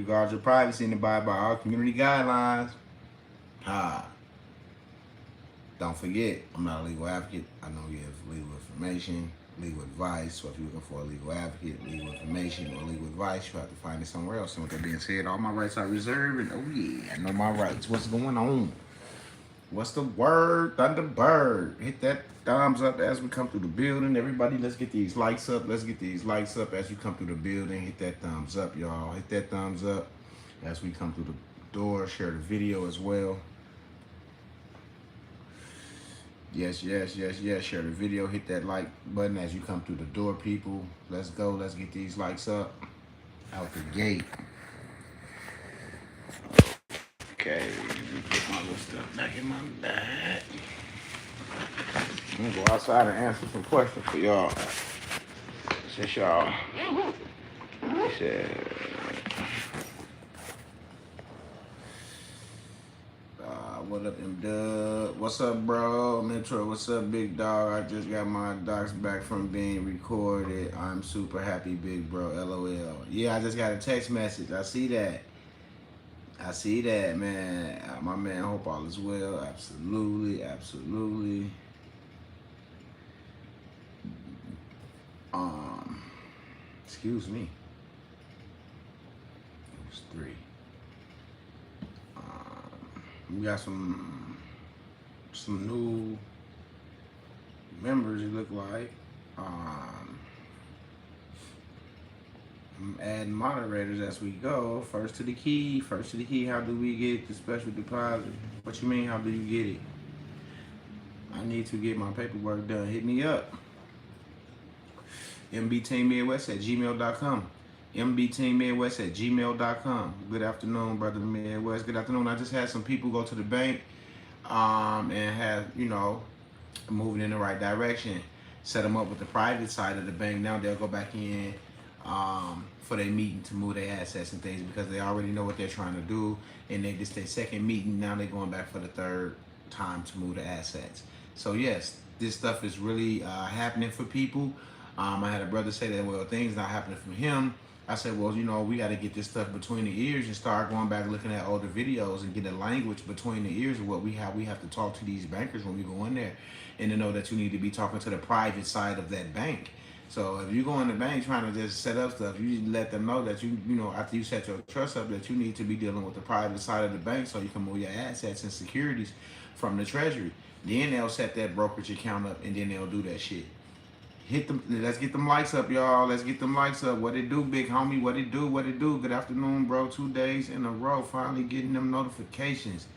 guard your privacy and abide by all community guidelines. Don't forget, I'm not a legal advocate. I know you have legal information, legal advice. So if you're looking for a legal advocate, legal information, or legal advice, you have to find it somewhere else. And with that being said, all my rights are reserved. And oh yeah, I know my rights. What's going on? What's the word? Thunderbird. Hit that thumbs up as we come through the building. Everybody, let's get these likes up. Let's get these likes up as you come through the building. Hit that thumbs up, y'all. Hit that thumbs up as we come through the door. Share the video as well. Yes, yes, yes, yes. Share the video. Hit that like button as you come through the door, people. Let's go. Let's get these likes up. Out the gate. Okay, let me put my little stuff back in my bag. I'm gonna go outside and answer some questions for y'all. Since y'all said, what up, M-Dub? What's up, bro? Metro, what's up, big dog? I just got my docs back from being recorded. I'm super happy, big bro. LOL. Yeah, I just got a text message. I see that. I see that, man. My man, hope all is well. Absolutely, absolutely. Excuse me. It was 3. We got some new members, it look like. I'm adding moderators as we go. First to the key. First to the key. How do we get the special deposit? What you mean, how do you get it? I need to get my paperwork done. Hit me up. mbteammidwest@gmail.com. mbteammidwest@gmail.com. Good afternoon, brother Midwest. Good afternoon. I just had some people go to the bank and have, moving in the right direction. Set them up with the private side of the bank. Now they'll go back in for their meeting to move their assets and things because they already know what they're trying to do. And they just their second meeting. Now they're going back for the third time to move the assets. So yes, this stuff is really happening for people. I had a brother say that, well, things not happening for him. I said, well, we got to get this stuff between the ears and start going back looking at older videos and get a language between the ears of what we have. We have to talk to these bankers when we go in there and to know that you need to be talking to the private side of that bank. So if you go in the bank trying to just set up stuff, you let them know that after you set your trust up, that you need to be dealing with the private side of the bank so you can move your assets and securities from the treasury. Then they'll set that brokerage account up and then they'll do that shit. Hit them. Let's get them likes up, y'all. Let's get them likes up. What it do, big homie? What it do? What it do? Good afternoon, bro. 2 days in a row. Finally getting them notifications.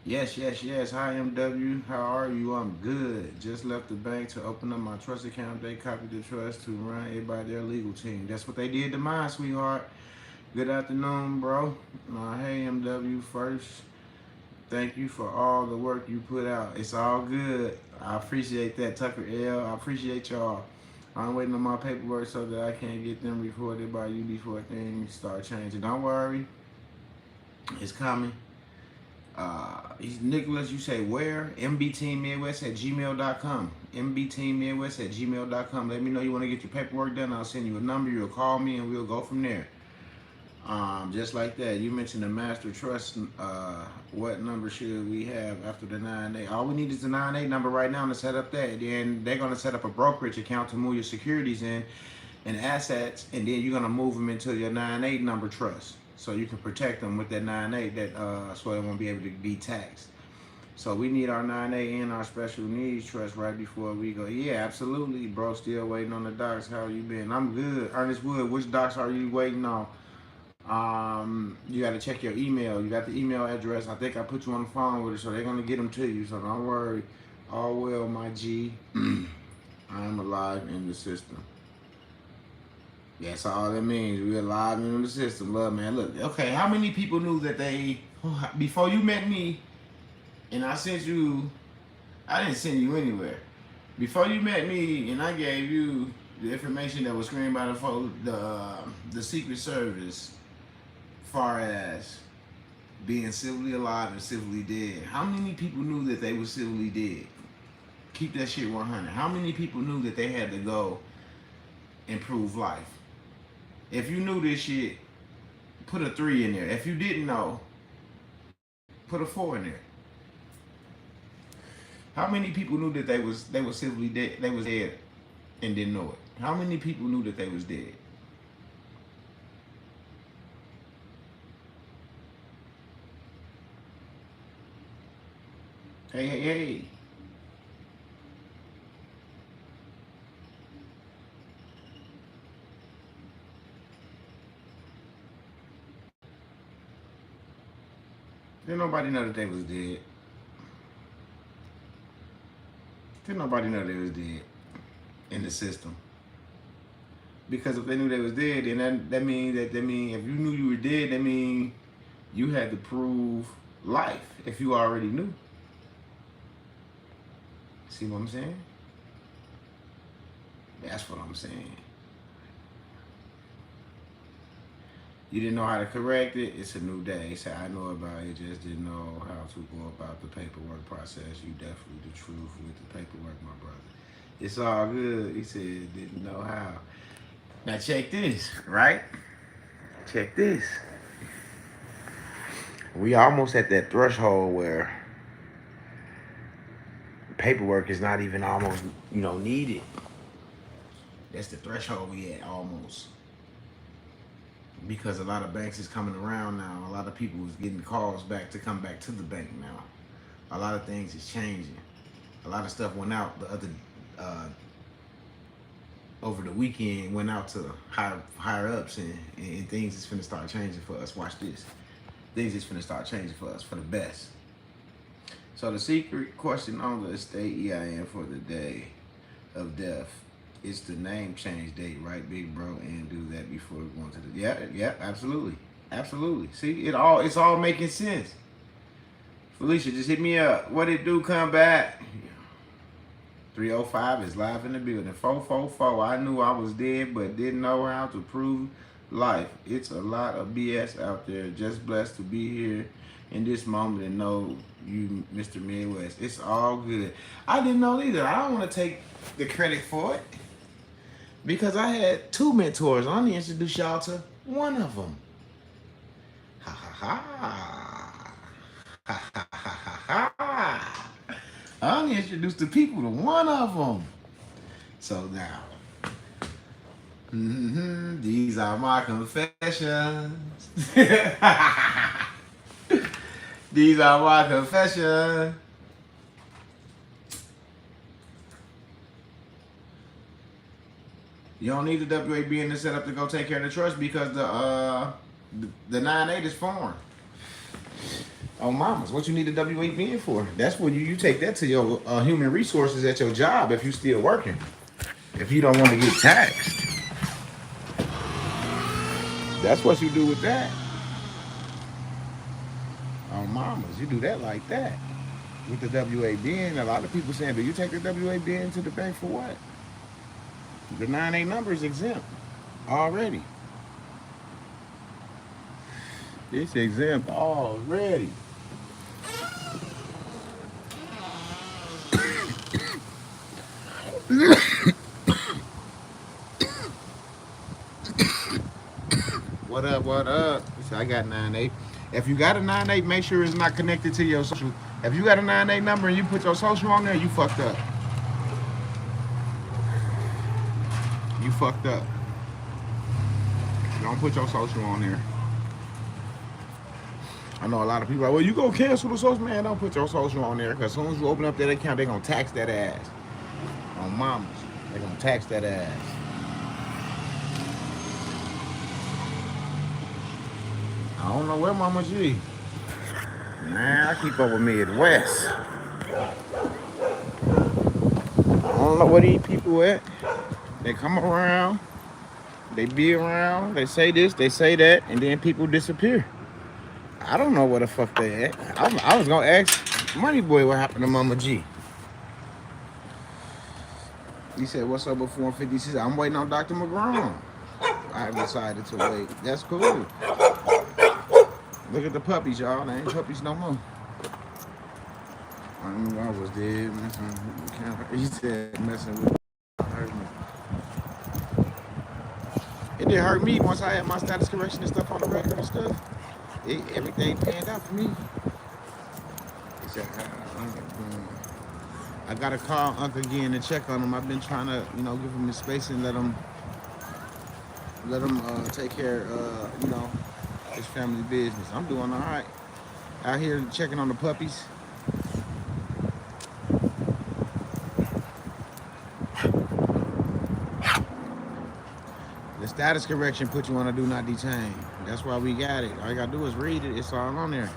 Yes, yes, yes. Hi, MW. How are you? I'm good. Just left the bank to open up my trust account. They copied the trust to run it by their legal team. That's what they did to mine, sweetheart. Good afternoon, bro. Hey, MW. First, thank you for all the work you put out. It's all good. I appreciate that, Tucker L. I appreciate y'all. I'm waiting on my paperwork so that I can get them recorded by you before things start changing. Don't worry. It's coming. Nicholas, you say where? mbteammidwest@gmail.com. mbteammidwest@gmail.com. Let me know you want to get your paperwork done. I'll send you a number. You'll call me and we'll go from there. Just like that. You mentioned the master trust. What number should we have after the 9A? All we need is the 9A number right now to set up that. Then they're going to set up a brokerage account to move your securities in and assets, and then you're going to move them into your 9A number trust. So you can protect them with that 9A so they won't be able to be taxed. So we need our 9A and our special needs trust right before we go. Yeah, absolutely, bro. Still waiting on the docs. How you been? I'm good. Ernest Wood, which docs are you waiting on? You got to check your email. You got the email address. I think I put you on the phone with it, so they're going to get them to you. So don't worry. All well, my G. I'm alive in the system. That's all that means. We're alive in the system. Love, man. Look, okay, how many people knew that before you met me, and I didn't send you anywhere. Before you met me, and I gave you the information that was screened by the Secret Service, far as being civilly alive and civilly dead. How many people knew that they were civilly dead? Keep that shit 100. How many people knew that they had to go improve life? If you knew this shit, put a 3 in there. If you didn't know, put a 4 in there. How many people knew that they was civilly dead? They was dead and didn't know it. How many people knew that they was dead? Hey, hey, hey. Didn't nobody know that they was dead. Didn't nobody know they was dead in the system. Because if they knew they was dead, then that means if you knew you were dead, that means you had to prove life if you already knew. See what I'm saying? That's what I'm saying. You didn't know how to correct it, it's a new day. He said, I know about it, just didn't know how to go about the paperwork process. You definitely the truth with the paperwork, my brother. It's all good. He said, didn't know how. Now check this, right? Check this. We almost at that threshold where paperwork is not even almost, needed. That's the threshold we at almost. Because a lot of banks is coming around now. A lot of people is getting calls back to come back to the bank now. A lot of things is changing. A lot of stuff went out the other over the weekend, went out to higher ups, and things is finna start changing for us. Watch this. Things is finna start changing for us for the best. So the secret question on the estate EIN for the day of death is the name change date, right, big bro? And do that before going to the yeah, absolutely. Absolutely. See, it's all making sense. Felicia, just hit me up. What it do, come back? 305 is live in the building. 444. I knew I was dead, but didn't know how to prove life. It's a lot of BS out there. Just blessed to be here in this moment and know you, Mr. Midwest. It's all good. I didn't know either. I don't want to take the credit for it because I had 2 mentors. I only introduced y'all to one of them. Ha ha ha. Ha ha ha ha ha. I only introduced the people to one of them. So now, these are my confessions. These are my confessions. You don't need the WAB in the setup to go take care of the trust because the 9-8 is foreign. Oh, mamas, what you need the WAB in for? That's when you take that to your human resources at your job if you still working. If you don't want to get taxed. That's what you do with that. Oh, mamas, you do that like that. With the WAB in, a lot of people saying, do you take the WAB into the bank for what? The 9-8 number is exempt already. It's exempt already. What up, what up? So I got 9-8. If you got a 9-8, make sure it's not connected to your social. If you got a 9-8 number and you put your social on there, you fucked up. You fucked up. Don't put your social on there. I know a lot of people are like, well, you gonna cancel the social? Man, don't put your social on there, because as soon as you open up that account, they're gonna tax that ass. On mamas, they're gonna tax that ass. I don't know where Mama G. Man, I keep up with Midwest. I don't know where these people at. They come around, they be around, they say this, they say that, and then people disappear. I don't know where the fuck they at. I was gonna ask Money Boy what happened to Mama G. He said, what's up with 450? He said, I'm waiting on Dr. McGraw. I decided to wait. That's cool. Look at the puppies, y'all. They ain't puppies no more. I knew I was dead. He said, messing with. It it hurt me once I had my status correction and stuff on the record and stuff. Everything panned out for me. He said, I gotta call Uncle again and check on him. I've been trying to, you know, give him his space and let him take care of, you know, his family business. I'm doing all right. Out here checking on the puppies. The status correction put you on a do not detain. That's why we got it. All you gotta do is read it. It's all on there.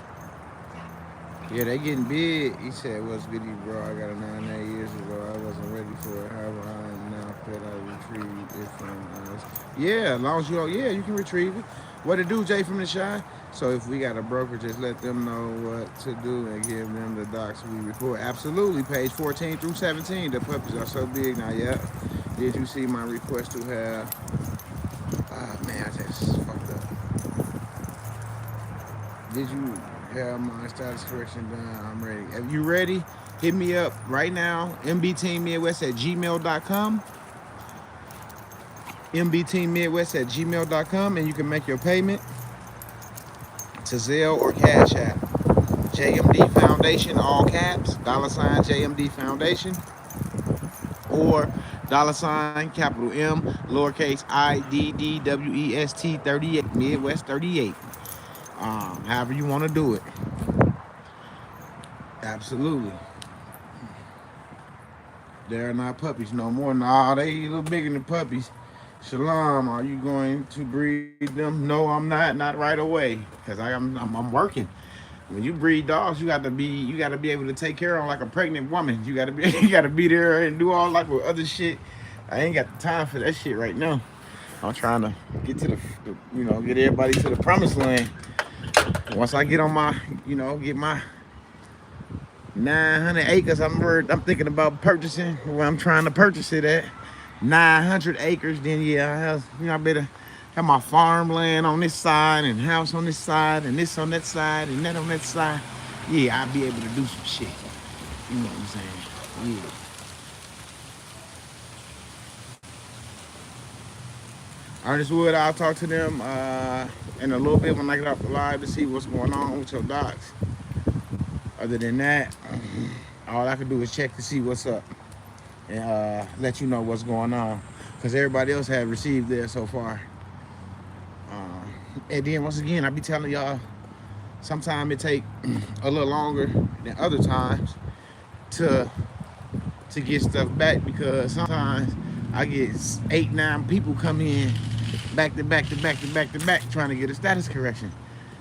Yeah, they getting big. He said, "What's good, bro? I got a 9 years ago. I wasn't ready for it. However, I am now fed. I retrieved it from us." Yeah, as long as you can retrieve it. What it do, Jay from the Shy? So if we got a broker, just let them know what to do and give them the docs we report. Absolutely. Page 14 through 17. The puppies are so big now. Yeah. Did you see my request to have? Ah, man, I just fucked up. Did you have my status correction done? I'm ready. If you ready, hit me up right now. mbteammidwest@gmail.com. mbteammidwest@gmail.com, and you can make your payment to Zelle or Cash App. JMD Foundation, all caps, $ JMD Foundation, or $ capital M, lowercase IDDWEST 38, Midwest 38. However you want to do it. Absolutely. They're not puppies no more. Nah, they a little bigger than puppies. Shalom, are you going to breed them? No, I'm not. Not right away, because I'm working. When you breed dogs, you got to be able to take care of them like a pregnant woman. You got to be there and do all like with other shit. I ain't got the time for that shit right now. I'm trying to get to get everybody to the promised land. Once I get on my, get my 900 acres, I'm thinking about purchasing where I'm trying to purchase it at 900 acres. Then yeah, I better have my farmland on this side and house on this side and this on that side and that on that side. Yeah, I'll be able to do some shit. You know what I'm saying? Yeah. Ernest Wood, I'll talk to them in a little bit when I get off the live to see what's going on with your docs. Other than that, all I can do is check to see what's up and let you know what's going on, because everybody else has received theirs so far. And then once again, I be telling y'all, sometimes it take a little longer than other times to get stuff back, because sometimes I get 8, 9 people come in back to back trying to get a status correction.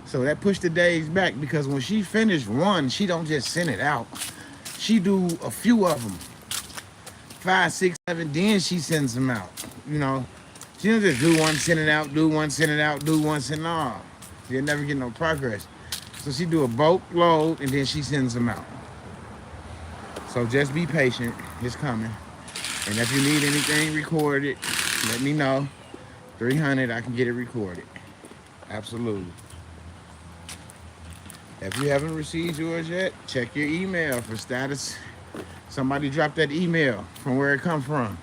So that pushed the days back, because when she finished one, she don't just send it out. She do a few of them, 5, 6, 7, then she sends them out. She don't just do one, send it out, do one, send it out, do one, send it out. You'll never get no progress. So she do a bulk load and then she sends them out. So just be patient, it's coming. And if you need anything recorded, let me know. 300, I can get it recorded. Absolutely. If you haven't received yours yet, check your email for status. Somebody dropped that email from where it come from.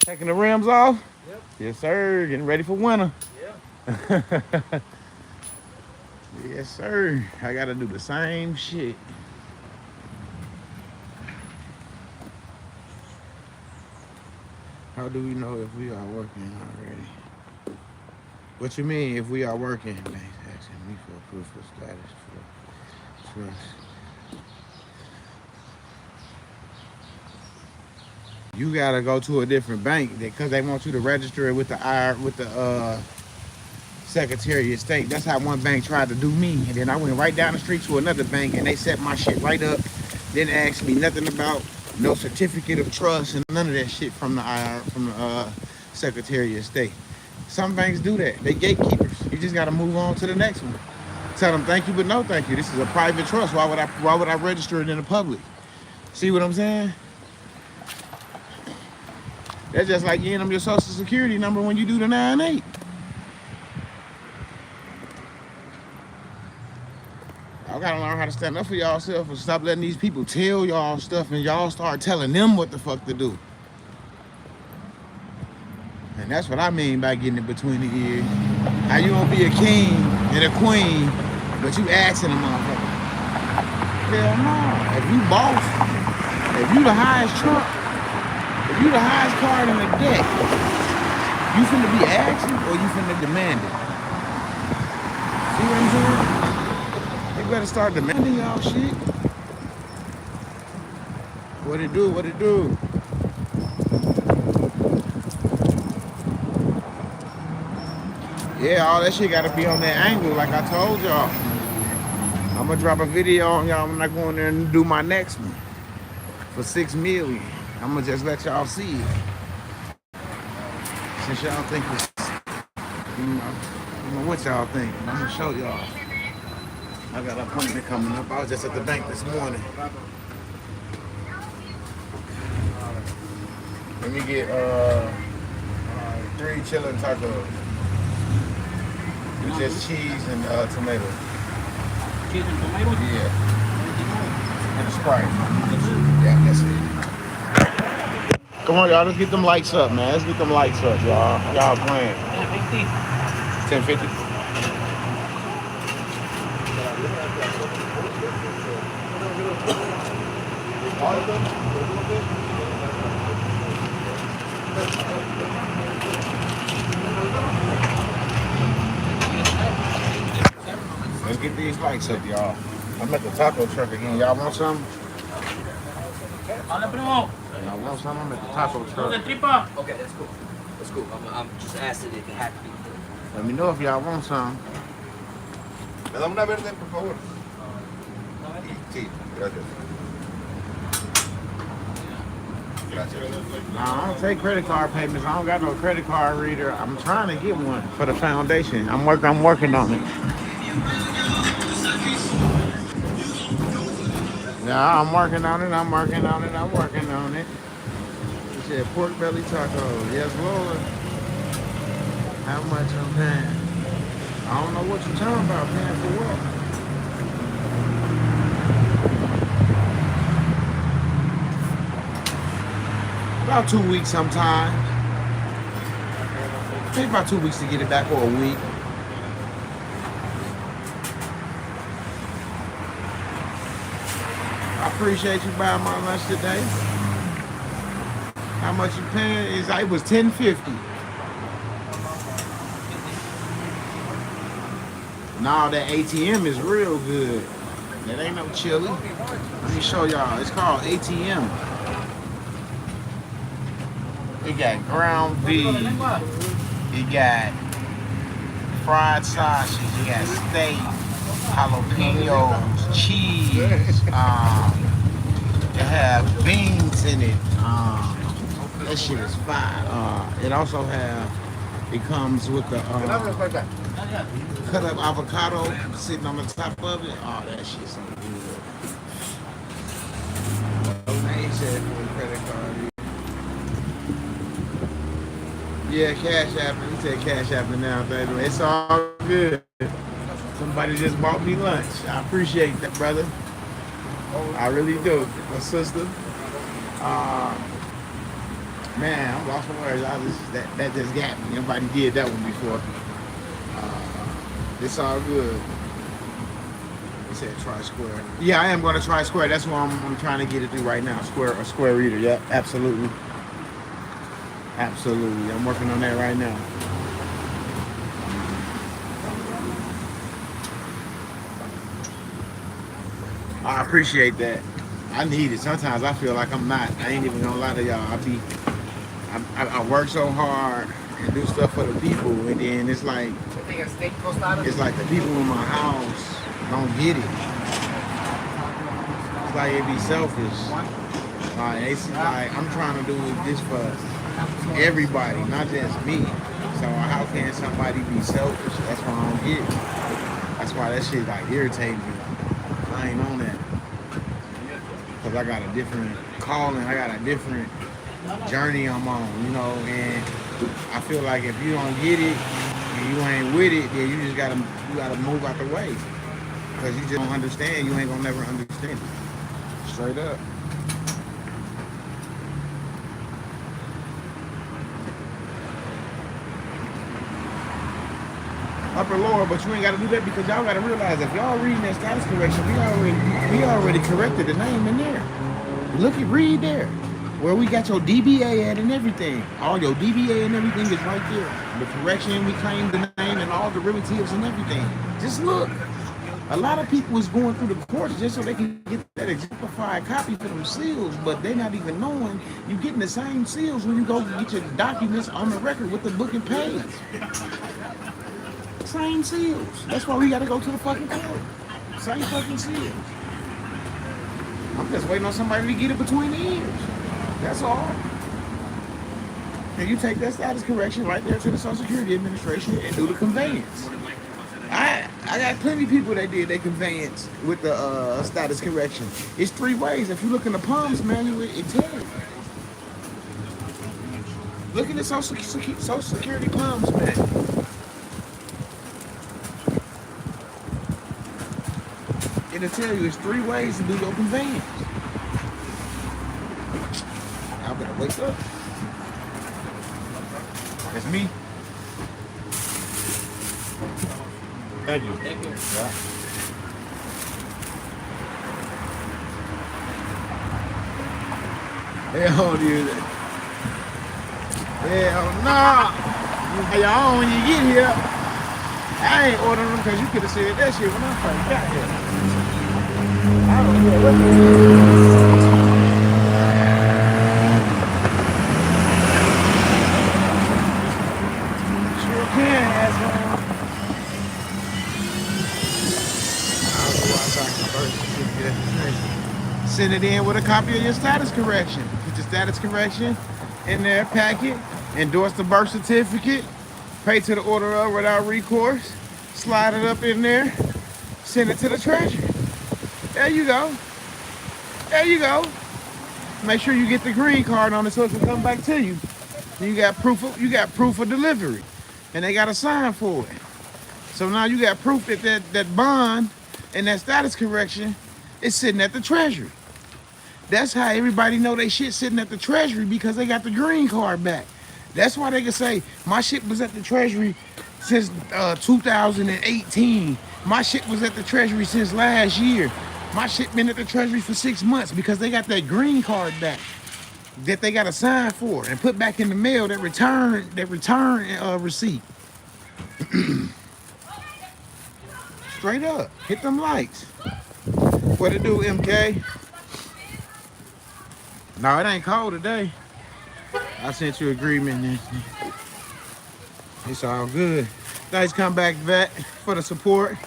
Taking the rims off? Yep. Yes, sir. Getting ready for winter. Yeah. Yes, sir. I got to do the same shit. How do we know if we are working already? What you mean if we are working? Banks asking me for proof of status for trust. You gotta go to a different bank because they want you to register it with the Secretary of State. That's how one bank tried to do me, and then I went right down the street to another bank and they set my shit right up. Didn't ask me nothing about no certificate of trust and none of that shit from the Secretary of State. Some banks do that. They gatekeepers. You just gotta move on to the next one. Tell them thank you, but no thank you. This is a private trust. Why would I register it in the public? See what I'm saying? That's just like giving them your social security number when you do the 9-8. Y'all gotta learn how to stand up for y'allself and stop letting these people tell y'all stuff and y'all start telling them what the fuck to do. And that's what I mean by getting it between the ears. How you gonna be a king and a queen, but you asking a motherfucker? Hell no. If you boss, if you the highest trump, if you the highest card in the deck, you finna be asking or you finna demand it? See what I'm saying? You better start demanding y'all shit. What it do? What it do? Yeah, all that shit gotta be on that angle, like I told y'all. I'm gonna drop a video on y'all when I go in there and do my next one for 6 million. I'm gonna just let y'all see it. Since y'all think it's, what y'all think. I'm gonna show y'all. I got an appointment coming up. I was just at the bank this morning. Let me get 3 chillin' tacos. With just cheese and tomato. Cheese and tomato? Yeah. And a Sprite. Yeah, that's it. Come on, y'all. Let's get them lights up, man. Let's get them lights up, y'all. Y'all playing. 1050. Let's get these lights up, y'all. I'm at the taco truck again. Y'all want some? Hola, primo. Y'all want some? I'm at the taco truck. Tripa. Okay, that's cool. That's cool. I'm just asking if it had to be. Let me know if y'all want some. Me da una verde, por favor. Sí, gracias. Gracias. Nah, I don't take credit card payments. I don't got no credit card reader. I'm trying to get one for the foundation. I'm working on it. Yeah, I'm working on it. I'm working on it. He said pork belly tacos. Yes, Lord. How much I'm paying? I don't know what you're talking about. Paying for what? About 2 weeks sometime. Take about 2 weeks to get it back, or a week. I appreciate you buying my lunch today. How much you paying? It was $10.50. Now that ATM is real good. That ain't no chili. Let me show y'all. It's called ATM. It got ground beef. It got fried sausage. It got steak, jalapenos, cheese. It have beans in it. That shit is fire. It also it comes with the cut up avocado sitting on the top of it. Oh, that shit's so good. I ain't said for a credit card. Yeah, Cash App. He said Cash App now, baby. It's all good. Somebody just bought me lunch. I appreciate that, brother. I really do. My sister. Man, I'm lost for words. That just got me. Nobody did that one before. It's all good. He said try Square. Yeah, I am going to try Square. That's what I'm trying to get it through right now. Square Reader. Yeah, absolutely. Absolutely. I'm working on that right now. I appreciate that. I need it. Sometimes I feel like I'm not. I ain't even gonna lie to y'all. I work so hard and do stuff for the people, and then it's like the people in my house don't get it. It's like it be selfish. Like I'm trying to do this for everybody, not just me. So how can somebody be selfish? That's why I don't get it. That's why that shit like irritates me. I ain't on that. Cause I got a different calling, I got a different journey I'm on, and I feel like if you don't get it and you ain't with it, then you just gotta move out the way. Cause you just don't understand, you ain't gonna never understand it. Straight up. upper lower, but you ain't got to do that because y'all got to realize if y'all reading that status correction, we already corrected the name in there. Read there. Where we got your DBA at and everything. All your DBA and everything is right there. The correction, we claimed the name and all derivatives and everything. Just look. A lot of people is going through the courts just so they can get that exemplified copy for them seals, but they're not even knowing you getting the same seals when you go get your documents on the record with the book and page. Same seals. That's why we got to go to the fucking court. Same fucking seals. I'm just waiting on somebody to get it between the ears. That's all. And you take that status correction right there to the Social Security Administration and do the conveyance. I got plenty of people that did their conveyance with the status correction. It's 3 ways. If you look in the Palms manual, it tells you. Look at the Social Security Palms manual. It'll tell you it's 3 ways to do your conveyance. I better wake up. That's me. Thank you. Thank you. Yeah. Hell no. Hell no. Hey, y'all, when you get here, I ain't ordering them because you could have said that shit when I first got here. I don't know what sure can, asshole. Send it in with a copy of your status correction. Put your status correction in their packet. Endorse the birth certificate. Pay to the order of without recourse. Slide it up in there. Send it to the treasury. There you go. There you go. Make sure you get the green card on it so it can come back to you. You got proof of delivery, and they got a sign for it. So now you got proof that bond and that status correction is sitting at the treasury. That's how everybody know they shit sitting at the treasury, because they got the green card back. That's why they can say my shit was at the treasury since 2018. My shit was at the treasury since last year. My shit been at the treasury for 6 months, because they got that green card back that they got a sign for and put back in the mail, that return receipt. Straight up, hit them lights. What it do, MK? No, it ain't cold today. I sent you agreement. It's all good. Thanks, come back, vet, for the support.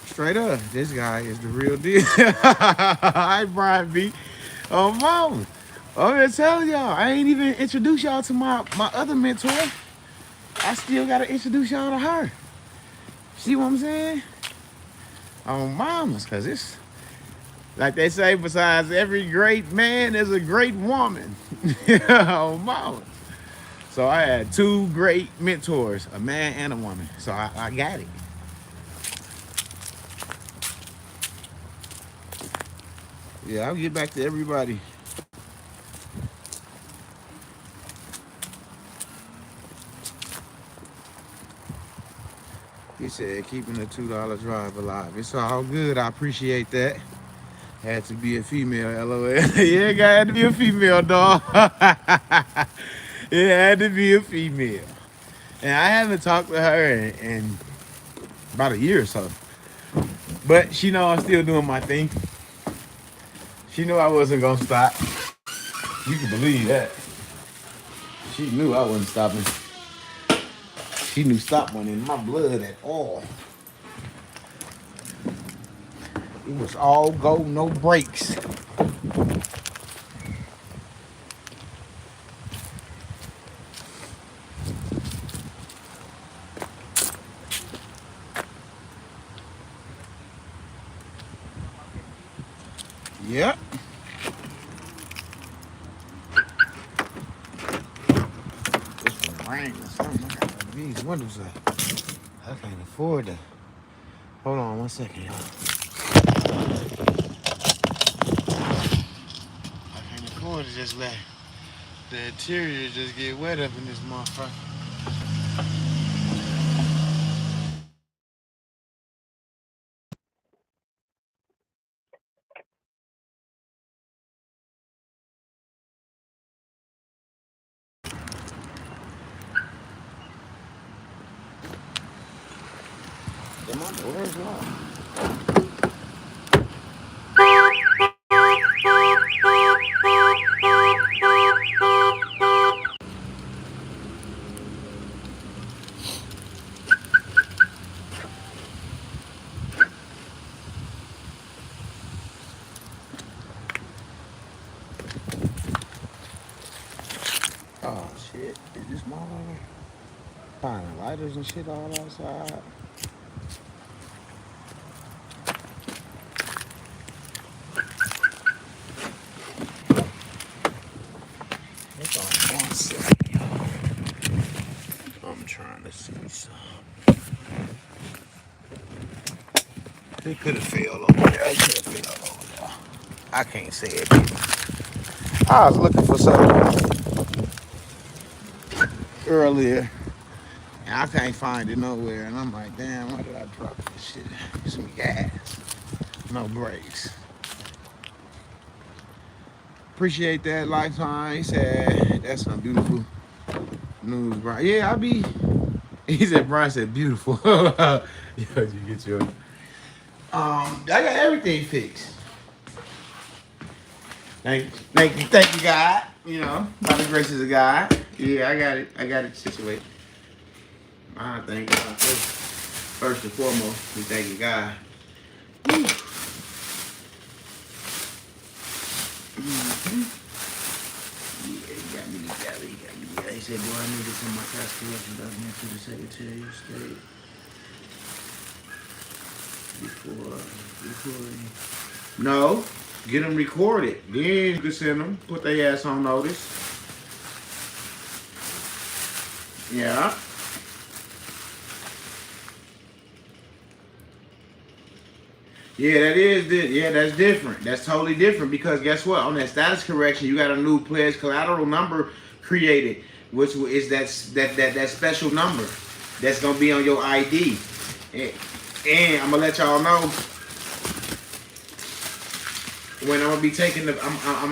Straight up, this guy is the real deal. Hi, Brian B. Oh, mama. I'm gonna tell y'all, I ain't even introduced y'all to my other mentor. I still gotta introduce y'all to her. See what I'm saying? Oh, mamas, cause it's like they say, besides every great man, there's a great woman. Oh, mama. So I had 2 great mentors, a man and a woman. So I got it. Yeah, I'll get back to everybody. He said, keeping the $2 drive alive. It's all good. I appreciate that. Had to be a female, LOL. Yeah, it had to be a female, dog. It had to be a female. And I haven't talked to her in about a year or so. But she know I'm still doing my thing. She knew I wasn't gonna stop. You can believe that. She knew I wasn't stopping. She knew stop wasn't in my blood at all. It was all go, no brakes. Yep. It's gonna rain or something. I gotta leave these windows up. I can't afford to. Hold on 1 second, y'all. I can't afford to just let the interior just get wet up in this motherfucker. Where's that? Oh shit, is this motherfucker finding lighters and shit all outside? Hold on 1 second, y'all. I'm trying to see something. It could have failed over there. It could have failed over there. I can't say it. I was looking for something earlier, and I can't find it nowhere. And I'm like, damn, why did I drop this shit? Some gas. No brakes. Appreciate that, Lifetime. He said, that's some beautiful news, Brian. Yeah, he said, Brian said, beautiful. Yo, you get your, I got everything fixed. Thank you, God. You know, by the graces of God. Yeah, I got it situated. I thank God first and foremost. We thanking God. Whew. Mm-hmm. Yeah, he got me together. He said, do I need to send my tax collection document to the Secretary of State before No, get them recorded. Then you can send them, put their ass on notice. Yeah. Yeah, that's different. That's totally different because guess what? On that status correction, you got a new pledge collateral number created, which is that special number that's gonna be on your ID. And I'm gonna let y'all know when I'm gonna be taking the. I'm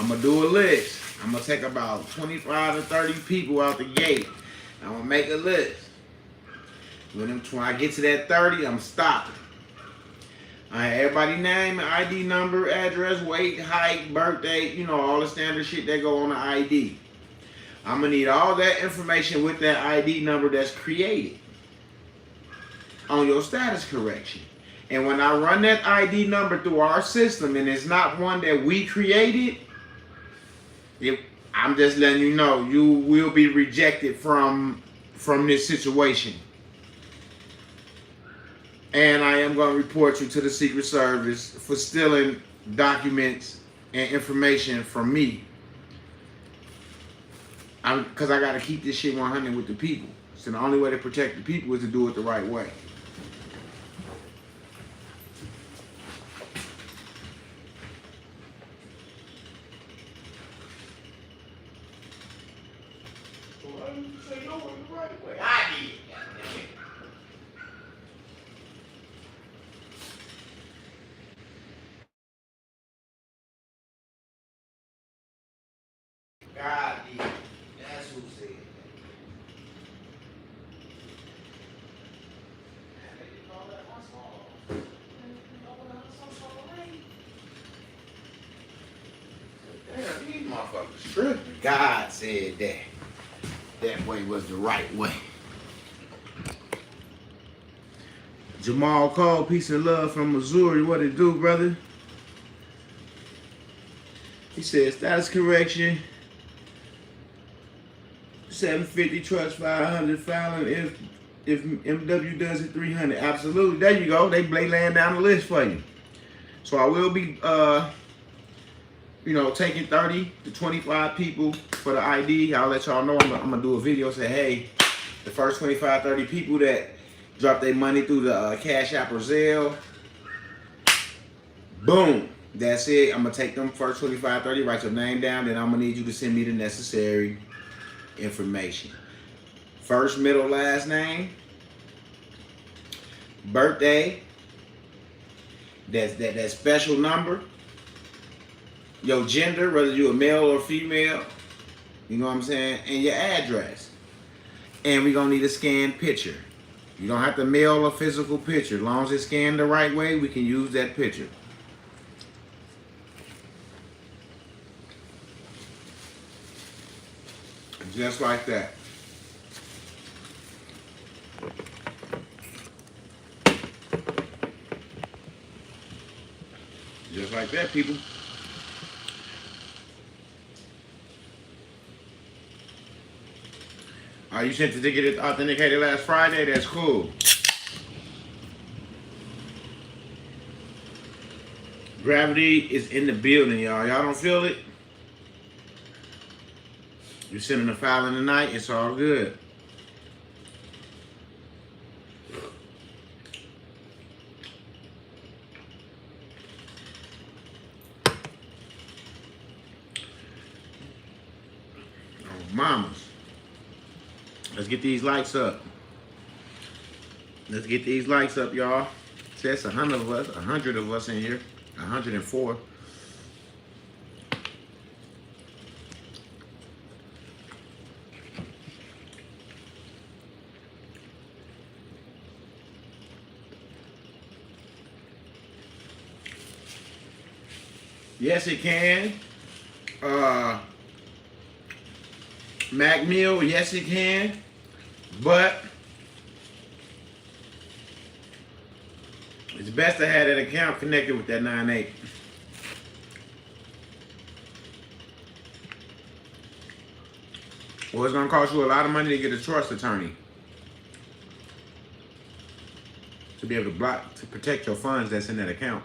gonna do a list. I'm gonna take about 25 to 30 people out the gate. I'm gonna make a list. When I get to that 30, I'm stopping. Everybody name, ID number, address, weight, height, birthday, you know, all the standard shit that go on the ID. I'm gonna need all that information with that ID number that's created on your status correction. And when I run that ID number through our system and it's not one that we created, I'm just letting you know you will be rejected from this situation. And I am going to report you to the Secret Service for stealing documents and information from me. Because I got to keep this shit 100 with the people. So the only way to protect the people is to do it the right way. Why didn't you say no in the right way? I did. God did. That's who said that. Damn, these motherfuckers tripping. God said that. That way was the right way. Jamal Cole, peace and love from Missouri. What it do, brother? He said status correction. 750 trust 500 filing if MW does it 300. Absolutely. There you go. They laying down the list for you. So I will be taking 30 to 25 people for the ID. I'll let y'all know. I'm gonna do a video say, hey, the first 25, 30 people that drop their money through the Cash App or Zelle, boom. That's it. I'm gonna take them first 25, 30, write your name down, then I'm gonna need you to send me the necessary information. First, middle, last name, birthday, that special number, your gender, whether you're a male or female, you know what I'm saying, and your address. And we're gonna need a scanned picture. You don't have to mail a physical picture. As long as it's scanned the right way, we can use that picture. Just like that. Just like that, people. You sent the ticket authenticated last Friday? That's cool. Gravity is in the building, y'all. Y'all don't feel it? You're sending a file in the night, it's all good. Oh, mamas. Let's get these likes up. Let's get these likes up, y'all. That's 100 of us in here. 104. Yes, it can. Mac Mill, yes, it can. But it's best to have that account connected with that 9.8. Well, it's going to cost you a lot of money to get a trust attorney to be able to protect your funds that's in that account.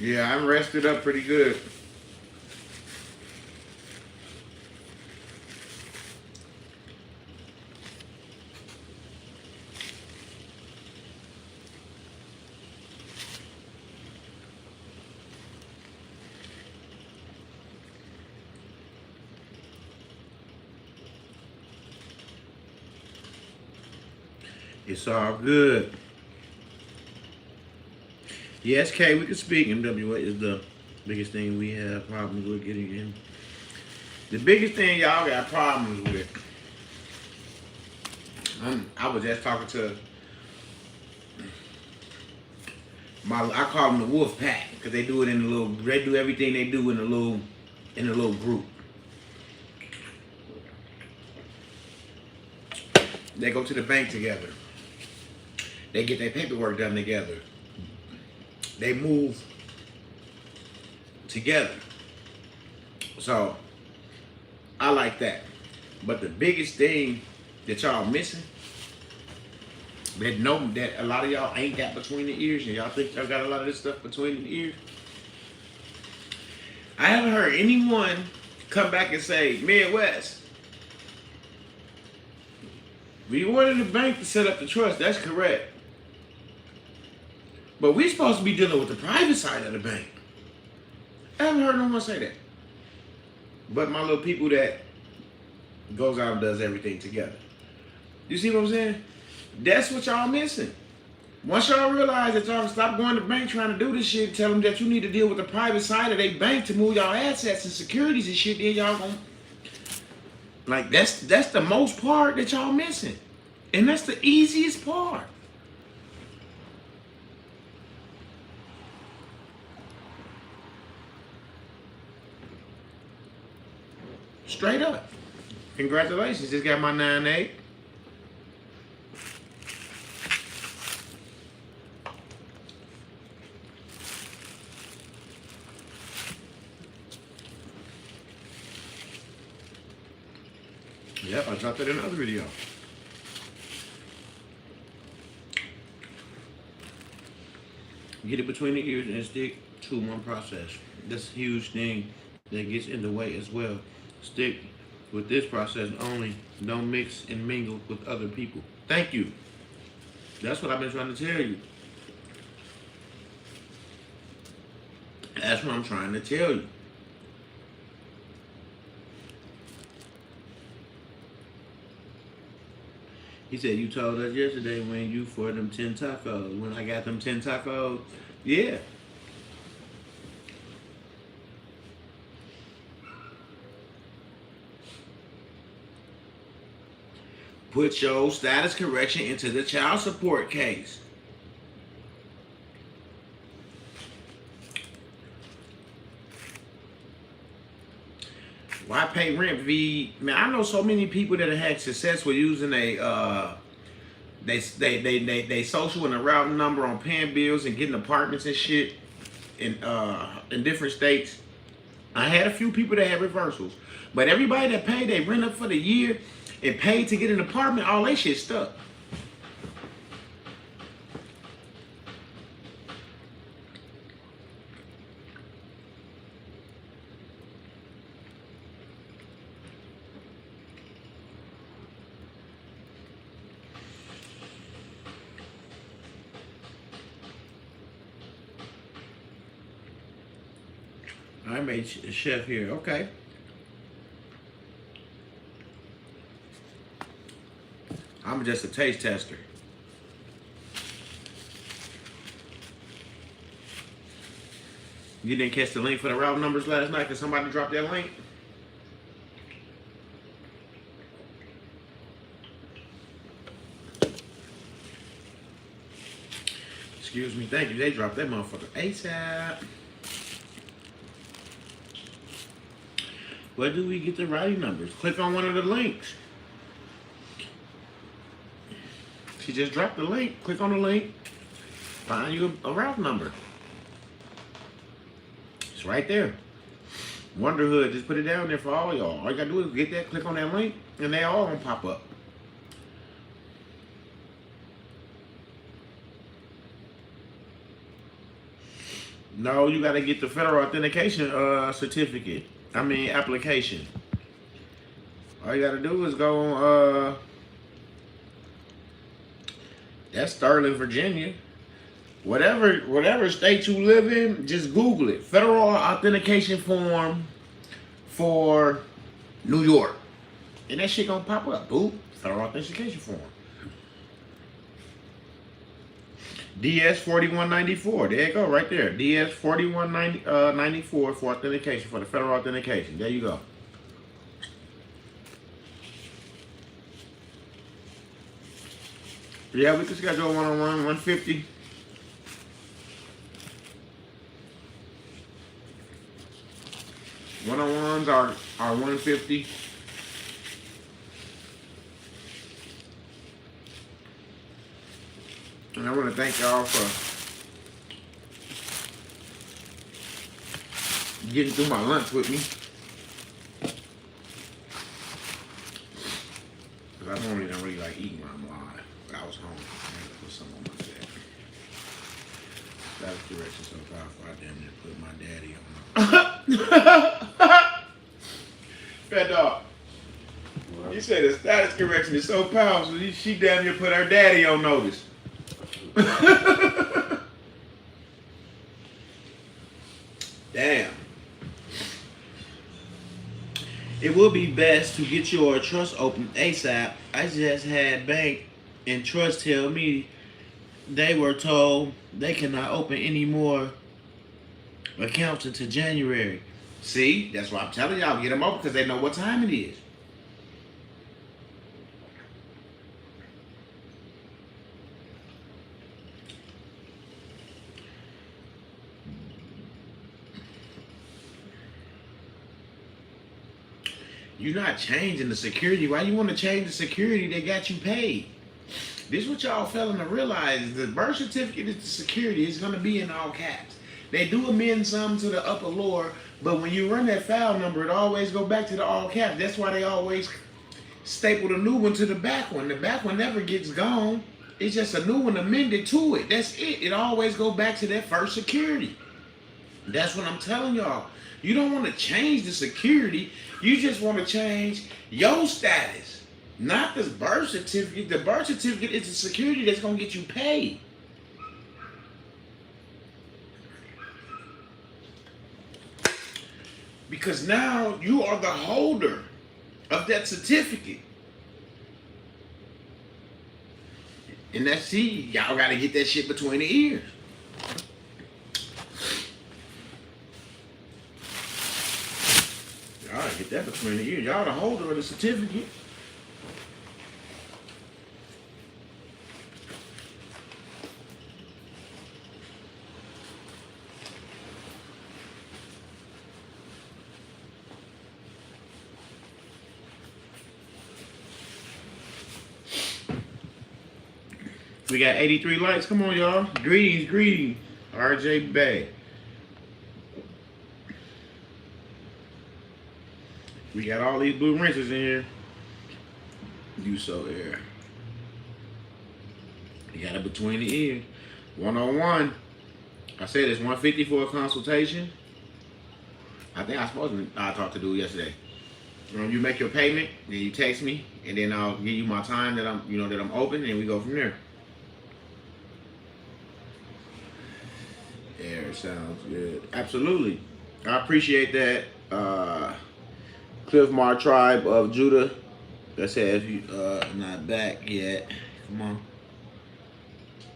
Yeah, I'm rested up pretty good. It's all good. Yes, K, we can speak. MWA is the biggest thing we have problems with getting in. The biggest thing y'all got problems with. I was just talking to I call them the wolf pack because they do it in a little. They do everything they do in a little group. They go to the bank together. They get their paperwork done together. They move together. So I like that. But the biggest thing that y'all missing, that a lot of y'all ain't got between the ears, and y'all think y'all got a lot of this stuff between the ears. I haven't heard anyone come back and say, Midwest, we wanted the bank to set up the trust. That's correct. But we're supposed to be dealing with the private side of the bank. I haven't heard no one say that. But my little people that goes out and does everything together. You see what I'm saying? That's what y'all missing. Once y'all realize that y'all stop going to the bank trying to do this shit, tell them that you need to deal with the private side of their bank to move y'all assets and securities and shit, then y'all gonna... Like, that's the most part that y'all missing. And that's the easiest part. Straight up. Congratulations. Just got my 9.8. Yep, I dropped it in another video. Get it between the ears and stick to one process. That's a huge thing that gets in the way as well. Stick with this process only. Don't mix and mingle with other people. Thank you. That's what I've been trying to tell you. That's what I'm trying to tell you. He said, you told us yesterday when you for them 10 tacos. When I got them 10 tacos, yeah. put your status correction into the child support case. Why pay rent fee? Man, I know so many people that have had success with using they social and a routing number on paying bills and getting apartments and shit in different states. I had a few people that had reversals, but everybody that paid they rent up for the year and paid to get an apartment, all that shit stuck. I made a chef here. Okay. I'm just a taste tester. You didn't catch the link for the route numbers last night because somebody dropped that link? Excuse me. Thank you. They dropped that motherfucker ASAP. Where do we get the routing numbers? Click on one of the links. She just dropped the link. Click on the link. Find you a route number. It's right there. Wonderhood, just put it down there for all y'all. All you gotta do is get that, click on that link, and they all gonna pop up. No, you gotta get the federal authentication certificate. Application. All you gotta do is go on, that's Sterling, Virginia. Whatever state you live in, just Google it. Federal authentication form for New York. And that shit gonna pop up. Boop. Federal authentication form. DS 4194. There you go, right there. DS 4194 for authentication, for the federal authentication. There you go. Yeah, we can schedule a one-on-one, 150. One-on-ones are 150. And I want to thank y'all for getting through my lunch with me. Because I normally don't really like eating when I'm live. But I was hungry. I had to put something on my bed. That was direction so powerful. I damn near put my daddy on my... Fat dog. You said the status correction is so powerful. She damn near put her daddy on notice. Damn. It would be best to get your trust open ASAP. I just had bank and trust tell me they were told they cannot open any more accounts until January. See, that's why I'm telling y'all, get them open because they know what time it is. You're not changing the security. Why you want to change the security that got you paid? This is what y'all failing to realize. The birth certificate is the security. It's going to be in all caps. They do amend some to the upper lower, but when you run that file number, it always go back to the all caps. That's why they always staple the new one to the back one. The back one never gets gone. It's just a new one amended to it. That's it. It always go back to that first security. That's what I'm telling y'all. You don't want to change the security. You just want to change your status, not the birth certificate. The birth certificate is the security that's going to get you paid. Because now you are the holder of that certificate. And that's, see, y'all got to get that shit between the ears. Y'all get that between the ears. Y'all the holder of the certificate. We got 83 likes. Come on, y'all. Greetings, greetings. RJ Bay. We got all these blue wrenches in here. You so here. You got it between the ears. 101. I said it's 150 for a consultation. I think I supposed to talk to dude yesterday. When you make your payment, then you text me, and then I'll give you my time that I'm open, and we go from there. Yeah, sounds good. Absolutely. I appreciate that. Cliff Mar Tribe of Judah that says you not back yet. Come on.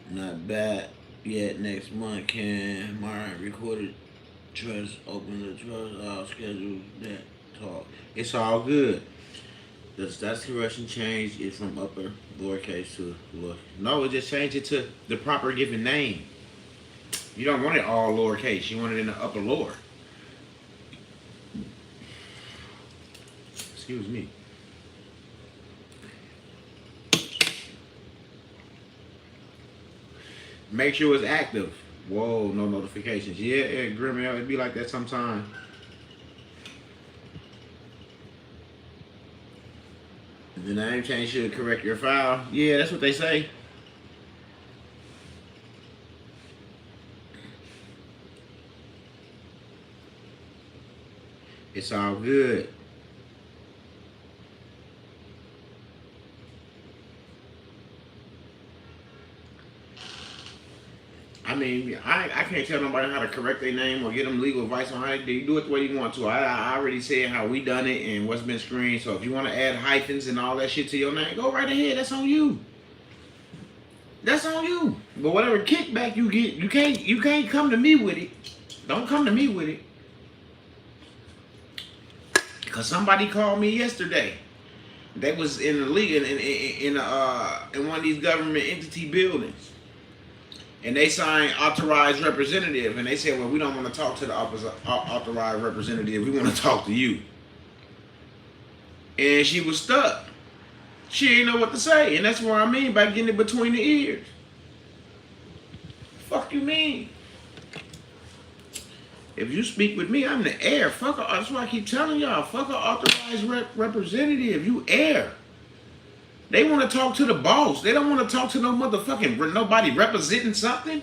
Not back yet. Next month can my recorded trust open the trust. I'll schedule that talk. It's all good. The status correction change is from upper lowercase to lower. No, it just changed it to the proper given name. You don't want it all lowercase. You want it in the upper lower. Excuse me. Make sure it's active. Whoa, no notifications. Yeah, Grimmel, it'd be like that sometime. The name change should correct your file. Yeah, that's what they say. It's all good. I mean, I can't tell nobody how to correct their name or get them legal advice on how to do it the way you want to. I already said how we done it and what's been screened. So if you want to add hyphens and all that shit to your name, go right ahead. That's on you. That's on you. But whatever kickback you get, you can't come to me with it. Don't come to me with it. Cause somebody called me yesterday. They was in the league in one of these government entity buildings. And they signed authorized representative, and they said, well, we don't want to talk to the authorized representative. We want to talk to you. And she was stuck. She didn't know what to say. And that's what I mean by getting it between the ears. Fuck you mean? If you speak with me, I'm the heir. Fuck her. That's why I keep telling y'all. Fuck an authorized representative. You heir. They want to talk to the boss. They don't want to talk to no motherfucking nobody representing something.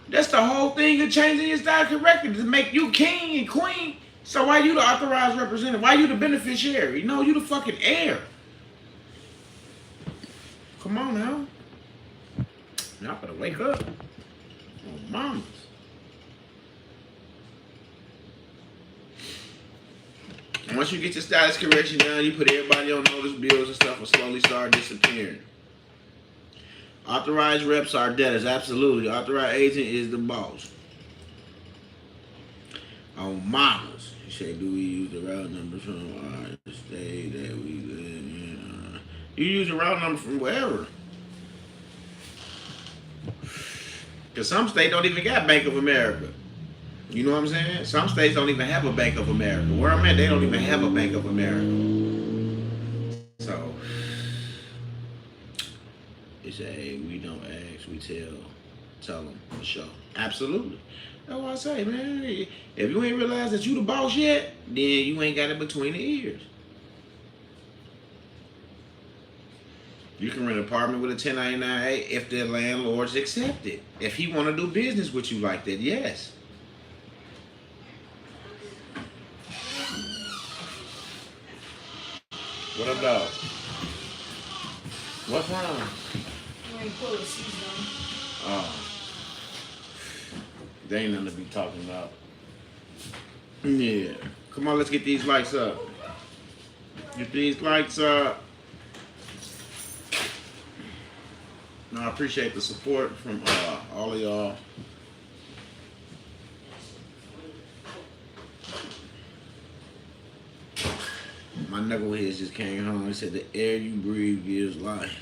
That's the whole thing of changing your style correctly to make you king and queen. So why you the authorized representative? Why you the beneficiary? No, you the fucking heir. Come on now. Y'all better wake up. Oh, mamas. Once you get your status correction down, you put everybody on notice, bills and stuff will slowly start disappearing. Authorized reps are debtors, absolutely. Authorized agent is the boss. On mamas, you say, do we use the route number from our state that we live in? You use the route number from wherever. Because some states don't even got Bank of America. You know what I'm saying? Some states don't even have a Bank of America. Where I'm at, they don't even have a Bank of America. So, they say, hey, we don't ask, we tell them for sure. Absolutely. That's what I say, man. If you ain't realized that you the boss yet, then you ain't got it between the ears. You can rent an apartment with a 1099A if the landlord's accept it. If he want to do business with you like that, yes. What up, dog? What's wrong? You ain't pull the season. Oh. They ain't nothing to be talking about. Yeah. Come on, let's get these lights up. Get these lights up. No, I appreciate the support from all of y'all. My knuckleheads just came home and said the air you breathe gives life.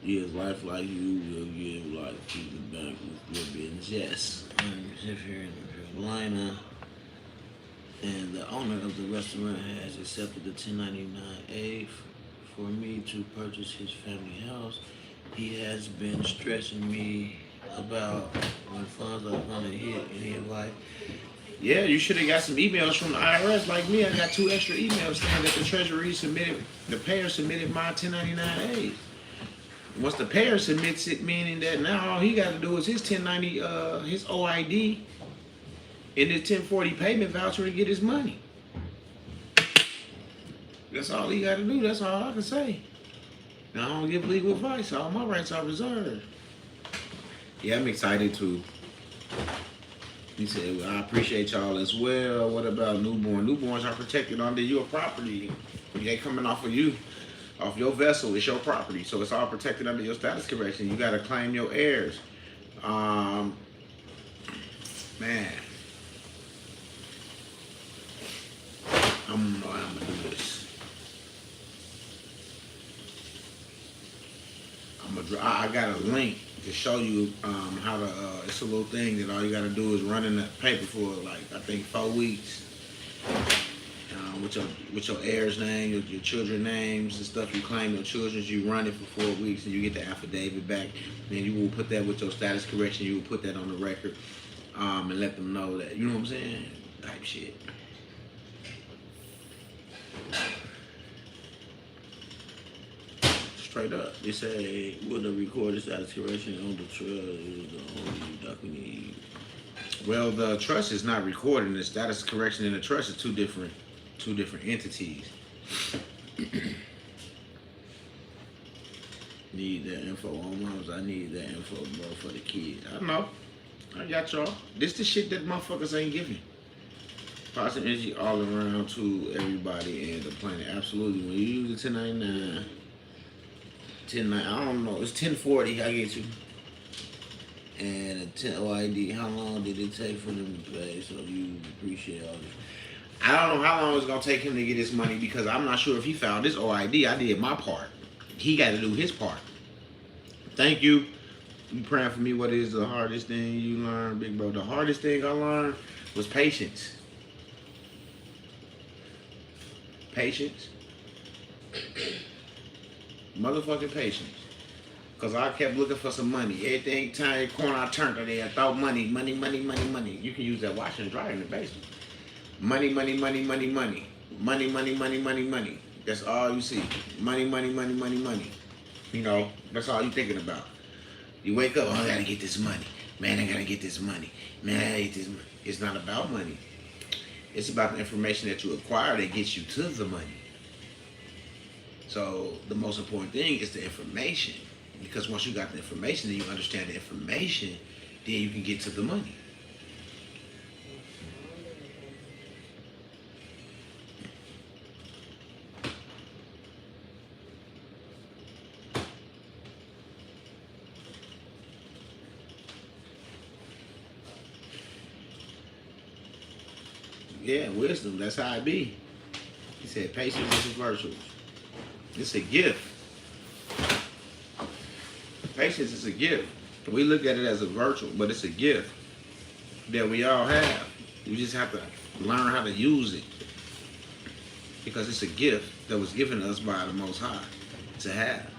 Gives life like you will give life to the bank with your business. Yes. If you're in North Carolina and the owner of the restaurant has accepted the 1099A for me to purchase his family house. He has been stressing me about when funds are going to hit in his life. Yeah, you should have got some emails from the IRS like me. I got 2 extra emails saying that the Treasury submitted, the payer submitted my 1099-As. Once the payer submits it, meaning that now all he got to do is his 1090, his OID, and his 1040 payment voucher to get his money. That's all he got to do. That's all I can say. Now, I don't give legal advice. All my rights are reserved. Yeah, I'm excited too. He said, well, I appreciate y'all as well. What about newborn? Newborns are protected under your property. They coming off of you, off your vessel. It's your property. So it's all protected under your status correction. You got to claim your heirs. Man. I'm going to do this. I got a link to show you how to, it's a little thing that all you got to do is run in the paper for like, I think 4 weeks. With your heirs' name, your children's names and stuff you claim your children's, you run it for 4 weeks and you get the affidavit back. Then you will put that with your status correction, you will put that on the record and let them know that, you know what I'm saying? Type shit. Straight up. They say, with a recorded status correction on the trust is the only document we need. Well, the trust is not recorded. The status correction and the trust are two different entities. Need that info on moms. I need that info, bro, for the kids. I know. I got y'all. This the shit that motherfuckers ain't giving. Positive energy all around to everybody and the planet. Absolutely. When you use the 1099, 1090, I don't know. It's 1040. I get you. And a 10 OID. How long did it take for them to pay? So you appreciate all this. I don't know how long it's gonna take him to get his money because I'm not sure if he found this OID. I did my part. He got to do his part. Thank you. You praying for me? What is the hardest thing you learned, big bro? The hardest thing I learned was patience. Patience. Motherfucking patience. Because I kept looking for some money. Everything, time, corner I turned to there, I thought money. You can use that washer and dryer in the basement. Money. Money. That's all you see. Money. You know, that's all you thinking about. You wake up, oh, I gotta get this money. Man, I gotta get this money. Man, I gotta get this money. It's not about money. It's about the information that you acquire that gets you to the money. So the most important thing is the information. Because once you got the information and you understand the information, then you can get to the money. Yeah, wisdom, that's how it be. He said patience is a virtue. It's a gift. Patience is a gift. We look at it as a virtue, but it's a gift that we all have. You just have to learn how to use it. Because it's a gift that was given us by the Most High to have.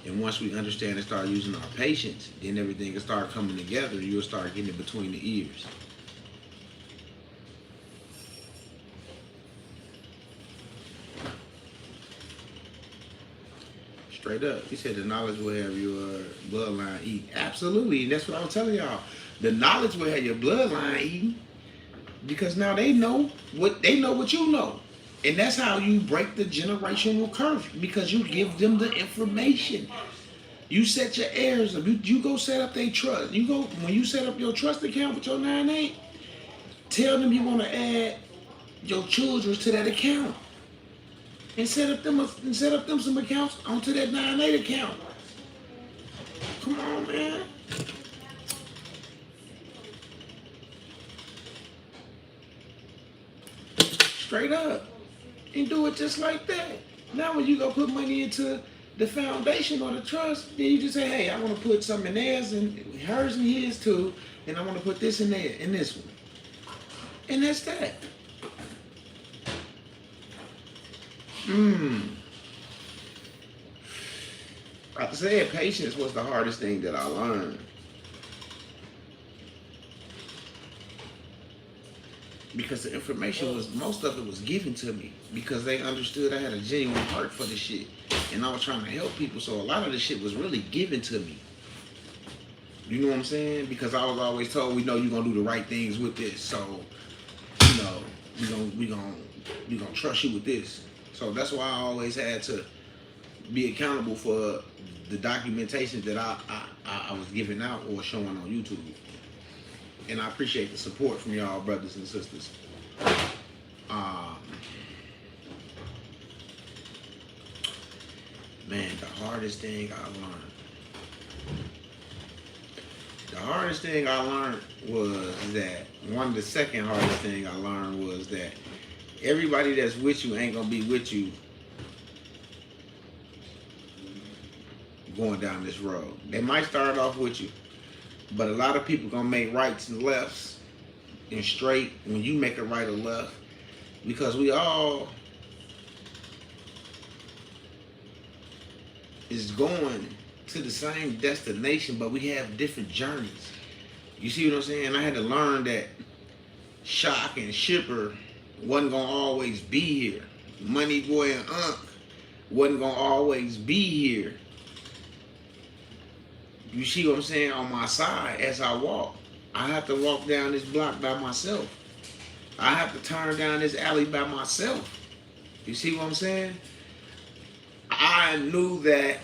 And once we understand and start using our patience, then everything will start coming together and you'll start getting it between the ears. Straight up. He said the knowledge will have your bloodline eaten. Absolutely. And that's what I was telling y'all. The knowledge will have your bloodline eaten. Because now they know what you know. And that's how you break the generational curse. Because you give them the information. You set your heirs up. You go set up their trust. When you set up your trust account with your 9-8, tell them you want to add your children to that account. And set up them some accounts onto that 9-8 account. Come on, man. Straight up. And do it just like that. Now when you go put money into the foundation or the trust, then you just say, hey, I want to put something in theirs and hers and his too, and I want to put this in there and this one. And that's that. I said patience was the hardest thing that I learned. Because the information was, most of it was given to me because they understood I had a genuine heart for this shit. And I was trying to help people, so a lot of this shit was really given to me. You know what I'm saying? Because I was always told, we know you're gonna do the right things with this, so you know, we gonna trust you with this. So that's why I always had to be accountable for the documentation that I was giving out or showing on YouTube. And I appreciate the support from y'all brothers and sisters. Man, the hardest thing I learned. The hardest thing I learned was that, the second hardest thing I learned was that everybody that's with you ain't gonna be with you going down this road. They might start off with you, but a lot of people gonna make rights and lefts and straight when you make a right or left, because we all is going to the same destination, but we have different journeys. You see what I'm saying? I had to learn that Shock and Shipper wasn't gonna always be here. Money Boy and Unc wasn't gonna always be here. You see what I'm saying? On my side as I walk. I have to walk down this block by myself. I have to turn down this alley by myself. You see what I'm saying? I knew that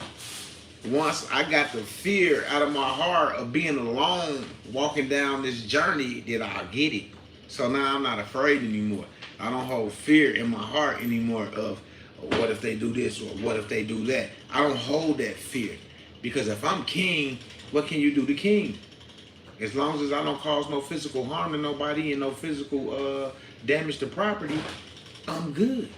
once I got the fear out of my heart of being alone, walking down this journey, that I'll get it. So now I'm not afraid anymore. I don't hold fear in my heart anymore of what if they do this or what if they do that. I don't hold that fear. Because if I'm king, what can you do to king? As long as I don't cause no physical harm to nobody and no physical damage to property, I'm good.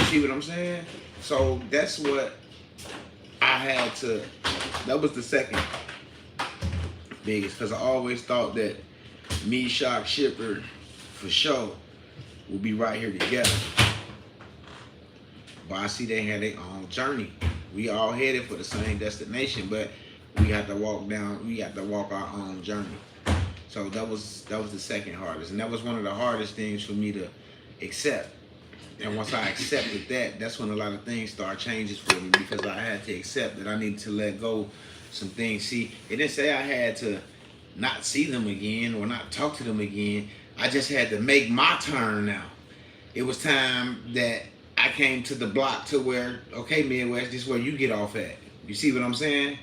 See what I'm saying? So that's what I had to, that was the second biggest, because I always thought that me, Shock, Shipper, for sure, will be right here together. But I see they had their own journey. We all headed for the same destination, but we have to walk our own journey. So that was the second hardest. And that was one of the hardest things for me to accept. And once I accepted that, that's when a lot of things start changing for me, because I had to accept that I needed to let go some things. See, it didn't say I had to not see them again or not talk to them again. I just had to make my turn now. It was time that I came to the block to where, okay, Midwest, this is where you get off at. You see what I'm saying?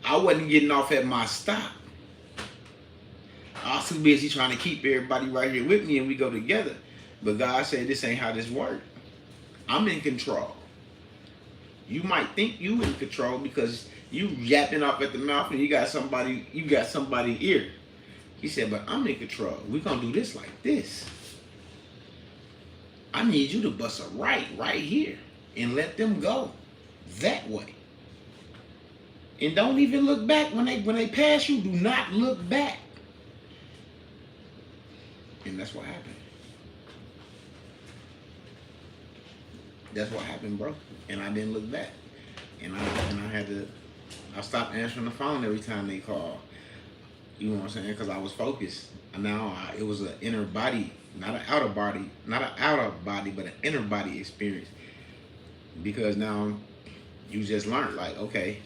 I wasn't getting off at my stop. I was too busy trying to keep everybody right here with me and we go together. But God said, this ain't how this works. I'm in control. You might think you in control because you yapping up at the mouth and you got somebody ear. He said, but I'm in control. We're gonna do this like this. I need you to bust a right here and let them go that way. And don't even look back when they pass you. Do not look back. And that's what happened. That's what happened, bro. And I didn't look back. And I stopped answering the phone every time they called. You know what I'm saying? Because I was focused. And now it was an inner body, not an outer body, but an inner body experience. Because now you just learned, like, okay,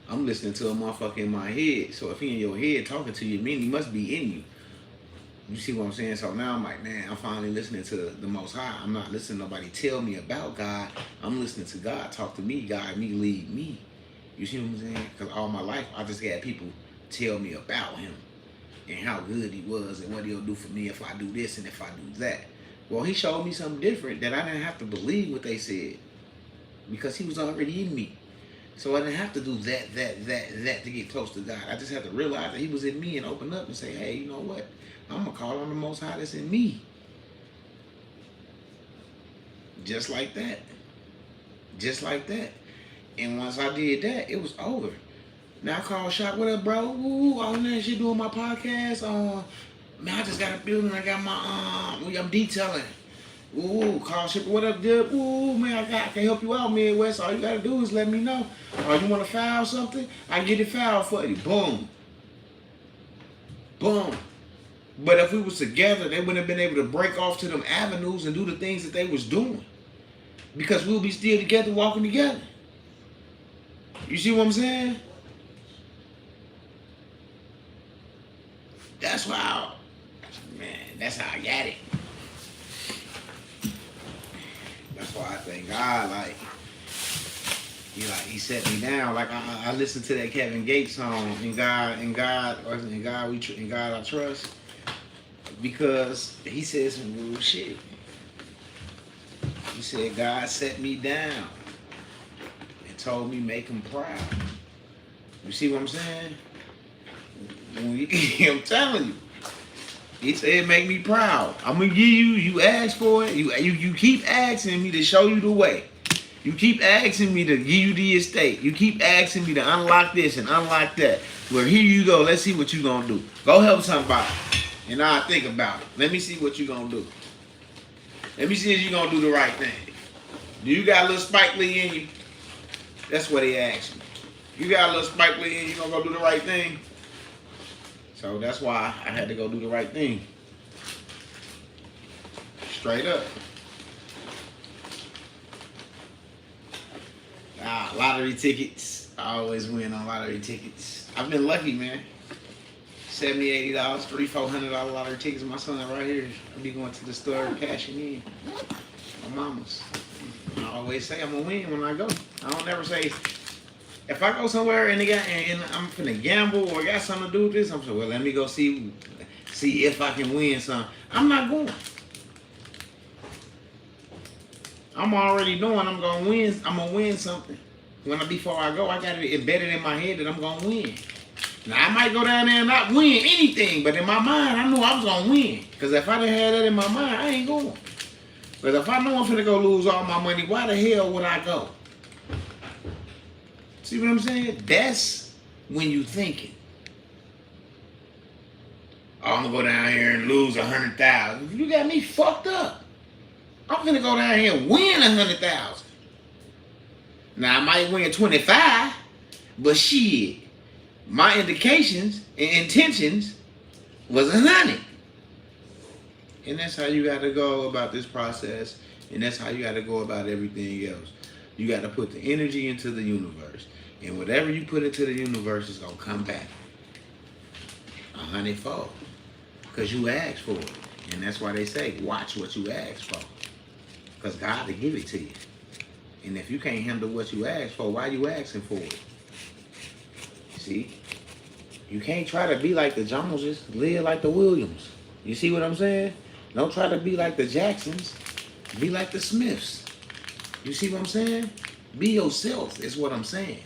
I'm listening to a motherfucker in my head. So if he in your head talking to you, meaning he must be in you. You see what I'm saying? So now I'm like, man, I'm finally listening to the Most High. I'm not listening to nobody tell me about God. I'm listening to God talk to me, guide me, lead me. You see what I'm saying? Because all my life, I just had people tell me about him and how good he was and what he'll do for me if I do this and if I do that. Well, he showed me something different that I didn't have to believe what they said because he was already in me. So I didn't have to do that to get close to God. I just had to realize that he was in me and open up and say, hey, you know what? I'm going to call on the Most High that's in me. Just like that. Just like that. And once I did that, it was over. Now I call Shock, what up, bro? Ooh, all that shit doing my podcast. Man, I just got a building. I got my, I'm detailing. Ooh, call shipper, what up, Dib? Ooh, man, I can help you out, Midwest. All you gotta do is let me know. Or you wanna file something? I can get it filed for you. Boom. Boom. But if we was together, they wouldn't have been able to break off to them avenues and do the things that they was doing. Because we'll be still together, walking together. You see what I'm saying? That's why, man, that's how I got it. That's why I thank God, like, he set me down. Like I listened to that Kevin Gates song, In God I Trust, because he said some real shit. He said God set me down and told me make him proud. You see what I'm saying? I'm telling you. He said, make me proud. I'm gonna give you ask for it. You keep asking me to show you the way. You keep asking me to give you the estate. You keep asking me to unlock this and unlock that. Well, here you go. Let's see what you gonna do. Go help somebody. And I'll think about it. Let me see what you gonna do. Let me see if you gonna do the right thing. Do you got a little Spike Lee in you? That's what he asked me. You got a little Spike Lee in you, gonna go do the right thing? So that's why I had to go do the right thing. Straight up. Lottery tickets. I always win on lottery tickets. I've been lucky, man. $70, $80, $300-$400 lottery tickets. My son right here. I'll be going to the store cashing in. My mama's. I always say I'm gonna win when I go. I don't never say, if I go somewhere and I'm finna gamble or got something to do with this, I'm saying, well, let me go see if I can win something. I'm not going. I'm already knowing I'm gonna win. I'm gonna win something. Before I go, I got it embedded in my head that I'm gonna win. Now I might go down there and not win anything, but in my mind, I knew I was gonna win. Cause if I didn't have that in my mind, I ain't going. But if I know I'm finna go lose all my money, why the hell would I go? See what I'm saying? That's when you thinking, oh, I'm gonna go down here and lose 100,000. You got me fucked up. I'm finna go down here and win 100,000. Now I might win 25, but shit, my indications and intentions was 100. And that's how you got to go about this process, and that's how you got to go about everything else. You got to put the energy into the universe, and whatever you put into the universe is gonna come back 100-fold, because you asked for it. And that's why they say, watch what you ask for, because God will give it to you. And if you can't handle what you asked for, why you asking for it? See, you can't try to be like the Joneses, live like the Williams. You see what I'm saying? Don't try to be like the Jacksons. Be like the Smiths. You see what I'm saying? Be yourself is what I'm saying.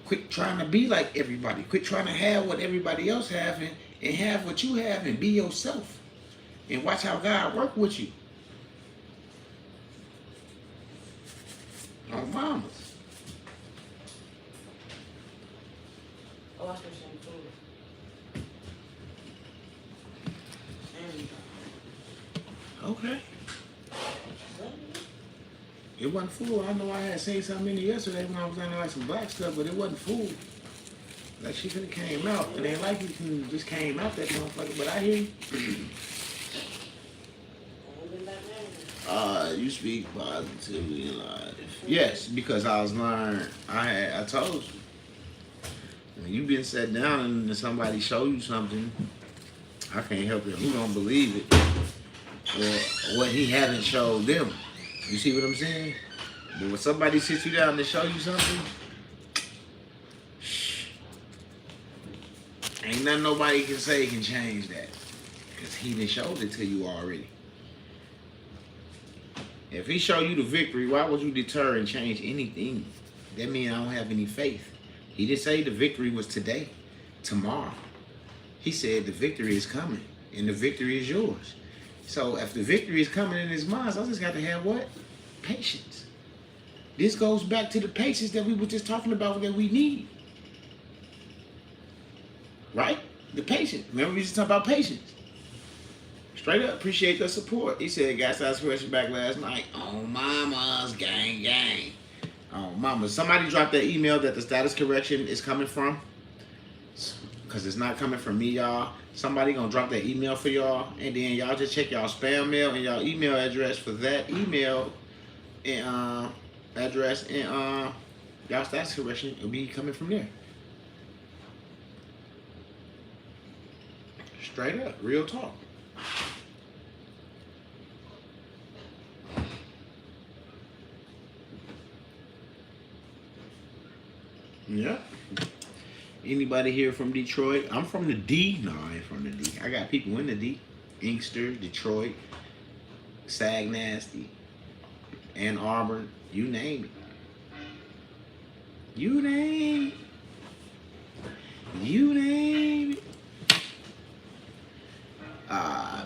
Quit trying to be like everybody. Quit trying to have what everybody else have and have what you have and be yourself. And watch how God work with you. On mamas. Oh, I still some food. Okay. It wasn't full. I know I had seen something in it yesterday when I was down there like some black stuff, but it wasn't full. Like she could have came out. It ain't like you just came out that motherfucker, but I hear you. You speak positively in life. Yes, because I was learned. I told you. When you been sat down and somebody show you something, I can't help it. Who don't believe it? Or what he haven't showed them. You see what I'm saying? But when somebody sits you down to show you something, ain't nothing nobody can say can change that. Because he done showed it to you already. If he show you the victory, why would you deter and change anything? That means I don't have any faith. He didn't say the victory was today, tomorrow. He said the victory is coming, and the victory is yours. So if the victory is coming in his mind, I just got to have what? Patience. This goes back to the patience that we were just talking about that we need. Right? The patience. Remember we just talked about patience. Straight up, appreciate the support. He said, got status correction back last night. On mama's gang gang. On mama. Somebody dropped that email that the status correction is coming from. Because it's not coming from me, y'all. Somebody gonna drop that email for y'all. And then y'all just check y'all spam mail and y'all email address for that email and address and y'all status correction will be coming from there. Straight up, real talk. Yeah. Anybody here from Detroit? I'm from the D. No, I ain't from the D. I got people in the D. Inkster, Detroit, Sag Nasty, Ann Arbor, you name it. You name it. You name it.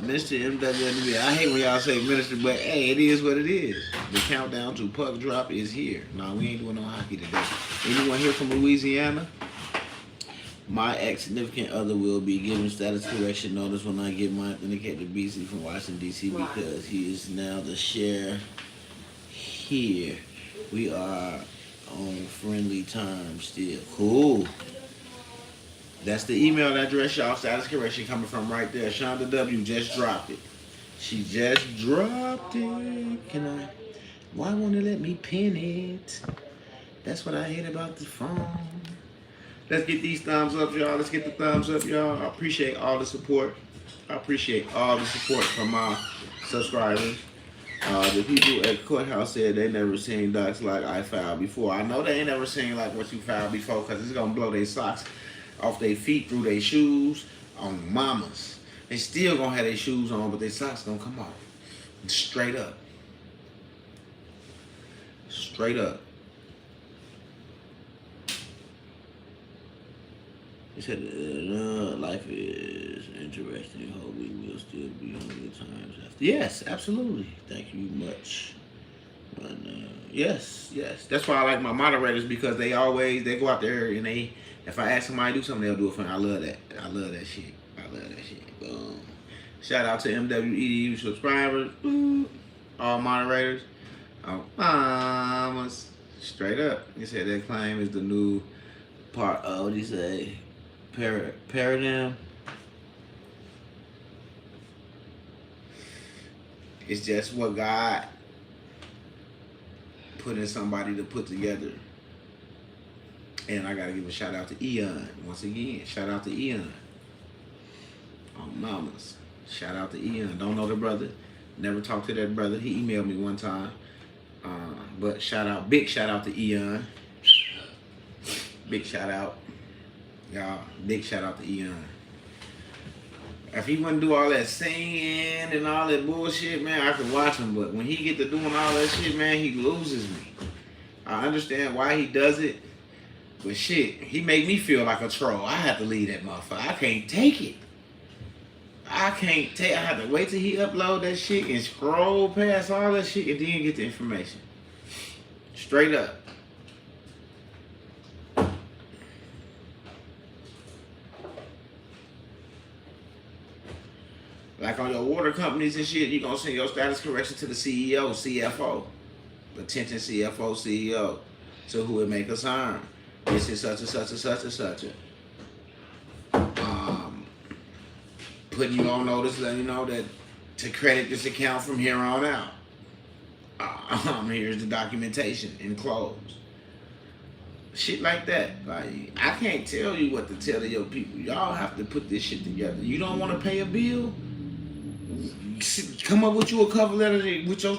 Minister MWNB. I hate when y'all say minister, but hey, it is what it is. The countdown to puck drop is here. No, we ain't doing no hockey today. Anyone here from Louisiana? My ex-significant other will be given status correction notice when I get my authenticated BC from Washington, D.C. because he is now the share here. We are on friendly terms still. Cool. That's the email address, y'all. Status correction coming from right there. Shonda W. just dropped it. She just dropped it. Can I? Why won't it let me pin it? That's what I hate about the phone. Let's get these thumbs up, y'all. Let's get the thumbs up, y'all. I appreciate all the support. I appreciate all the support from my subscribers. The people at Courthouse said they never seen ducks like I filed before. I know they ain't never seen like what you filed before because it's going to blow their socks off their feet through their shoes on mamas. They still going to have their shoes on, but their socks going to come off. Straight up. Straight up. He said, life is interesting. Hope we will still be on good times after. Yes, absolutely. Thank you much. But, yes. That's why I like my moderators because they go out there and if I ask somebody to do something, they'll do it for me. I love that. I love that shit. Boom. Shout out to MWEDU subscribers. Boom. All moderators. Oh, straight up. He said that claim is the new part of, what do you say? Paradigm. It's just what God put in somebody to put together. And I gotta give a shout out to Eon once again. Shout out to Eon. Oh mamas. Shout out to Eon. Don't know the brother. Never talked to that brother. He emailed me one time. But big shout out to Eon. Big shout out. Y'all, big shout out to Eon. If he wouldn't do all that singing and all that bullshit, man, I could watch him. But when he get to doing all that shit, man, he loses me. I understand why he does it. But shit, he made me feel like a troll. I have to leave that motherfucker. I can't take it. I have to wait till he upload that shit and scroll past all that shit and then get the information. Straight up. Like on your water companies and shit, you're going to send your status correction to the CEO, CFO. Attention CFO, CEO. To who it may concern. This is such and such and such and such. Putting you on notice, letting you know that to credit this account from here on out. Here's the documentation enclosed. Shit like that. Like, I can't tell you what to tell to your people. Y'all have to put this shit together. You don't want to pay a bill? Come up with you a cover letter with your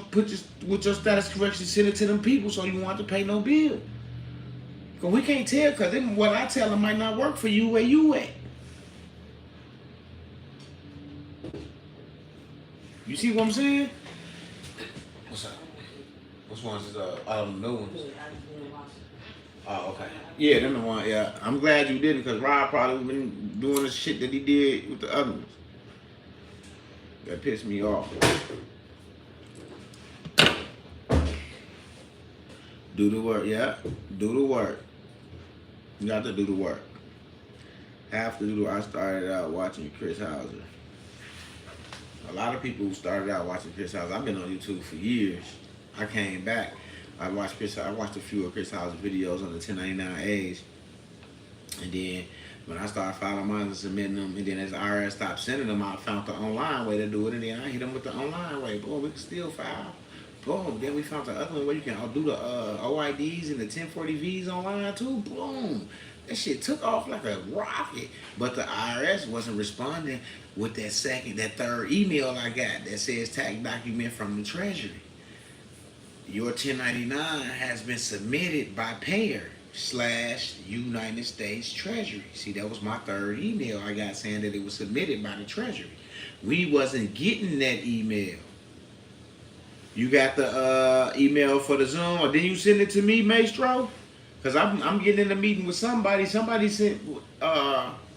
status correction, send it to them people so you won't have to pay no bill. Cause we can't tell, cause what I tell them might not work for you where you at. You see what I'm saying? What's up? Which ones is all the new ones? Oh, okay. Yeah, them the one. Yeah, I'm glad you didn't, cause Rob probably been doing the shit that he did with the other ones. That pissed me off. Do the work, yeah. Do the work. You got to do the work. Have to do the work. I started out watching Chris Hauser. A lot of people who started out watching Chris House. I've been on YouTube for years. I came back. I watched a few of Chris House's videos on the 1099As, and then when I started filing mine and submitting them, and then as the IRS stopped sending them, I found the online way to do it, and then I hit them with the online way. Boom, we can still file. Boom, then we found the other one where you can do the OIDs and the 1040Vs online too. Boom. That shit took off like a rocket. But the IRS wasn't responding with that third email I got that says tax document from the Treasury. Your 1099 has been submitted by payer / United States Treasury. See, that was my third email I got saying that it was submitted by the Treasury. We wasn't getting that email. You got the email for the Zoom, or then you send it to me, Maestro? Cause I'm getting in a meeting with somebody. Somebody sent.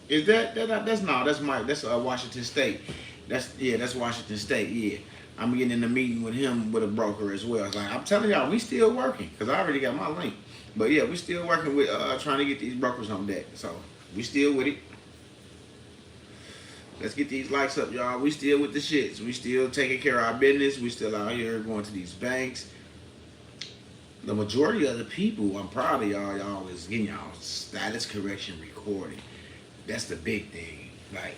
Is that's Washington State. That's Washington State. Yeah, I'm getting in a meeting with him with a broker as well. Like I'm telling y'all, we still working. Cause I already got my link. But yeah, we still working with trying to get these brokers on deck. So we still with it. Let's get these likes up, y'all. We still with the shits. We still taking care of our business. We still out here going to these banks. The majority of the people, I'm proud of y'all. Y'all is getting y'all status correction recording. That's the big thing. Like,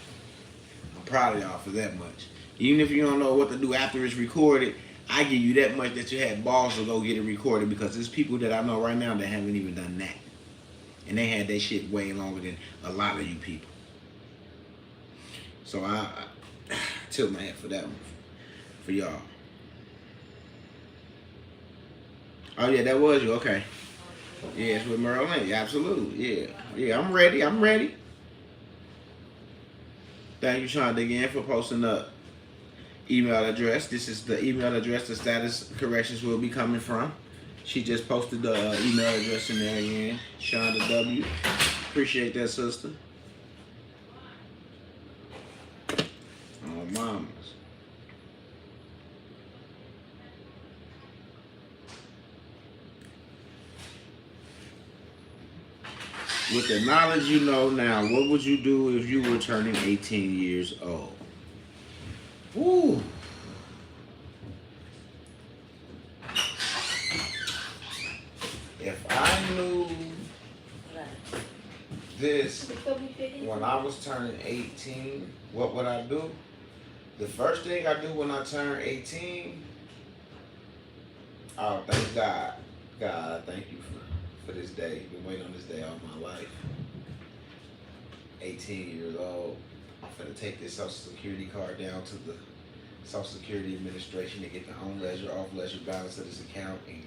I'm proud of y'all for that much. Even if you don't know what to do after it's recorded, I give you that much that you had balls to go get it recorded, because there's people that I know right now that haven't even done that. And they had that shit way longer than a lot of you people. So I tilt my hat for that one, for y'all. Oh yeah, that was you. Okay. Yeah, it's with Merle Lynn. Yeah, absolutely. Yeah, I'm ready. Thank you, Shonda, again, for posting the email address. This is the email address the status corrections will be coming from. She just posted the email address in there again. Shonda W. Appreciate that, sister. Oh, mamas. With the knowledge you know now, what would you do if you were turning 18 years old? Woo. If I knew this when I was turning 18, what would I do? The first thing I do when I turn 18, oh, thank God. God, I thank you for this day. Been waiting on this day all my life. 18 years old. I'm finna take this Social Security card down to the Social Security Administration to get the on leisure, off leisure balance of this account and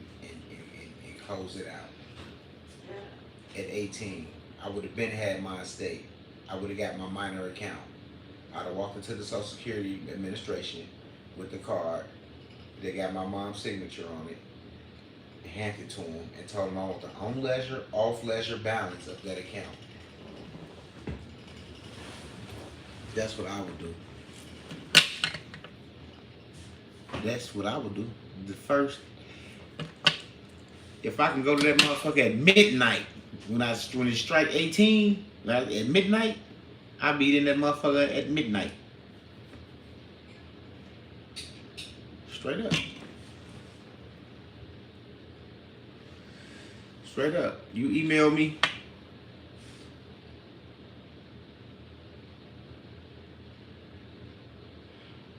close it out. At 18, I would have been had my estate. I would have got my minor account. I'd have walked into the Social Security Administration with the card. They got my mom's signature on it, handed it to them, and told them I want the on leisure, off leisure balance of that account. That's what I would do. That's what I would do. The first, if I can go to that motherfucker at midnight, when it strike 18, like at midnight, I'll be in that motherfucker at midnight. Straight up. Straight up. You email me.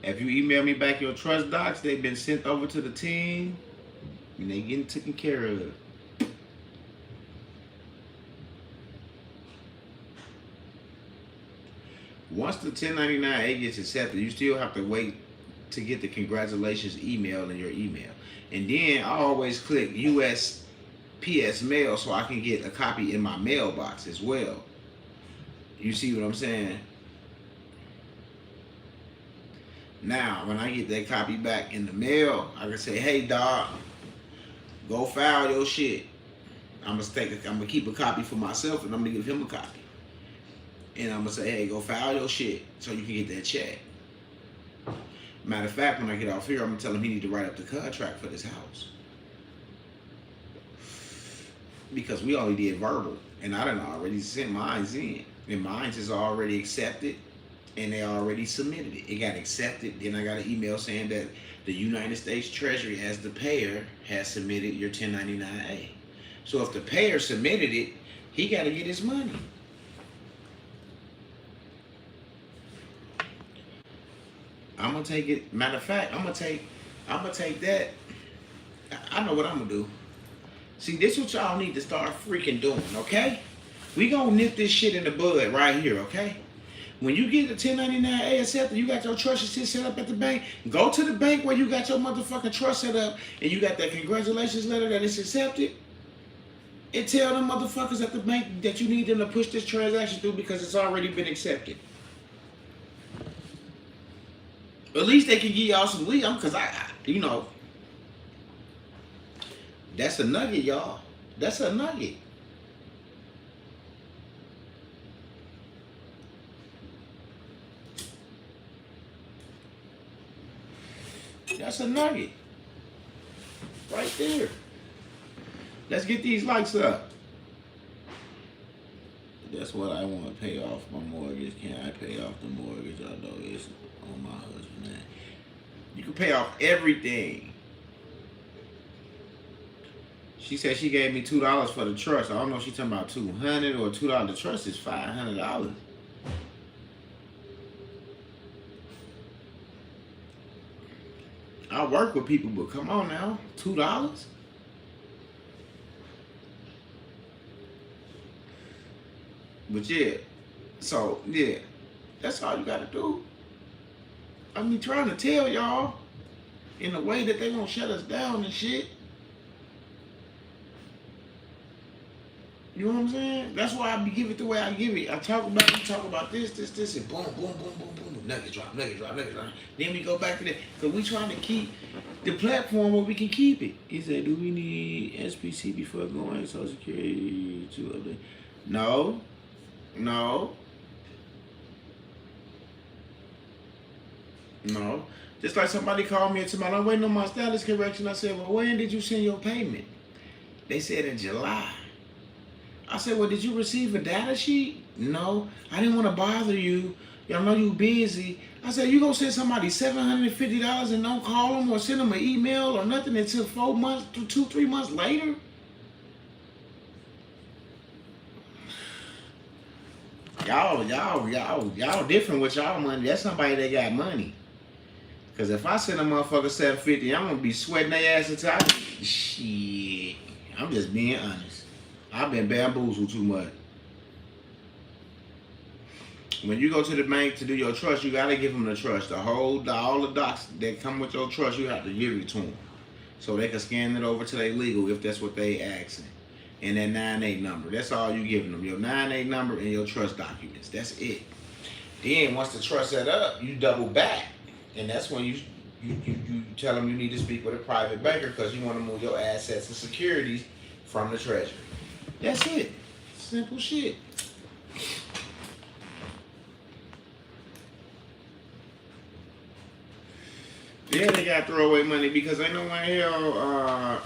If you email me back your trust docs, they've been sent over to the team and they getting taken care of. Once the 1099A gets accepted, you still have to wait to get the congratulations email in your email. And then I always click USPS mail so I can get a copy in my mailbox as well. You see what I'm saying? Now, when I get that copy back in the mail, I can say, hey, dog, go file your shit. I'm gonna keep a copy for myself and I'm gonna give him a copy. And I'm gonna say, hey, go file your shit so you can get that check. Matter of fact, when I get off here, I'm gonna tell him he need to write up the contract for this house. Because we only did verbal, and I done already sent mine in. And mine is already accepted and they already submitted it. It got accepted. Then I got an email saying that the United States Treasury, as the payer, has submitted your 1099-A. So if the payer submitted it, he got to get his money. I'm gonna take it. Matter of fact, I'm gonna take that. I know what I'm gonna do. See, this is what y'all need to start freaking doing, okay? We gonna nip this shit in the bud right here, okay? When you get the 1099-A accepted, you got your trust shit set up at the bank. Go to the bank where you got your motherfucking trust set up, and you got that congratulations letter that it's accepted. And tell them motherfuckers at the bank that you need them to push this transaction through because it's already been accepted. At least they can give y'all some lead, because you know, that's a nugget, y'all. That's a nugget. That's a nugget. Right there. Let's get these lights up. That's what I want to pay off my mortgage. Can I pay off the mortgage? I know it's on my husband, man. You can pay off everything. She said she gave me $2 for the trust. I don't know if she's talking about $200 or $2. The trust is $500. I work with people, but come on now, $2? But yeah, so yeah, that's all you gotta do. I mean, trying to tell y'all in a way that they won't shut us down and shit. You know what I'm saying? That's why I be give it the way I give it. I talk about it, talk about this, and boom, boom, boom, boom, boom. Nugget drop, nugget drop, nugget drop. Then we go back to that. Because we trying to keep the platform where we can keep it. He said, do we need SPC before going Social Security to update? No. No. No. Just like somebody called me and said, I'm waiting on my status correction. I said, well, when did you send your payment? They said in July. I said, well, did you receive a data sheet? No. I didn't want to bother you. Y'all know you busy. I said, you gonna send somebody $750 and don't call them or send them an email or nothing until 4 months, 2-3 months later? Y'all different with y'all money. That's somebody that got money. Cause if I send a motherfucker $750, I'm gonna be sweating their ass until shit. I'm just being honest. I've been bamboozled too much. When you go to the bank to do your trust, you gotta give them the trust. All the docs that come with your trust, you have to give it to them, so they can scan it over to their legal if that's what they asking. And that 9-8 number. That's all you giving them. Your 9-8 number and your trust documents. That's it. Then once the trust set up, you double back. And that's when you tell them you need to speak with a private banker because you want to move your assets and securities from the treasury. That's it. Simple shit. Yeah, they got throwaway money because ain't no way hell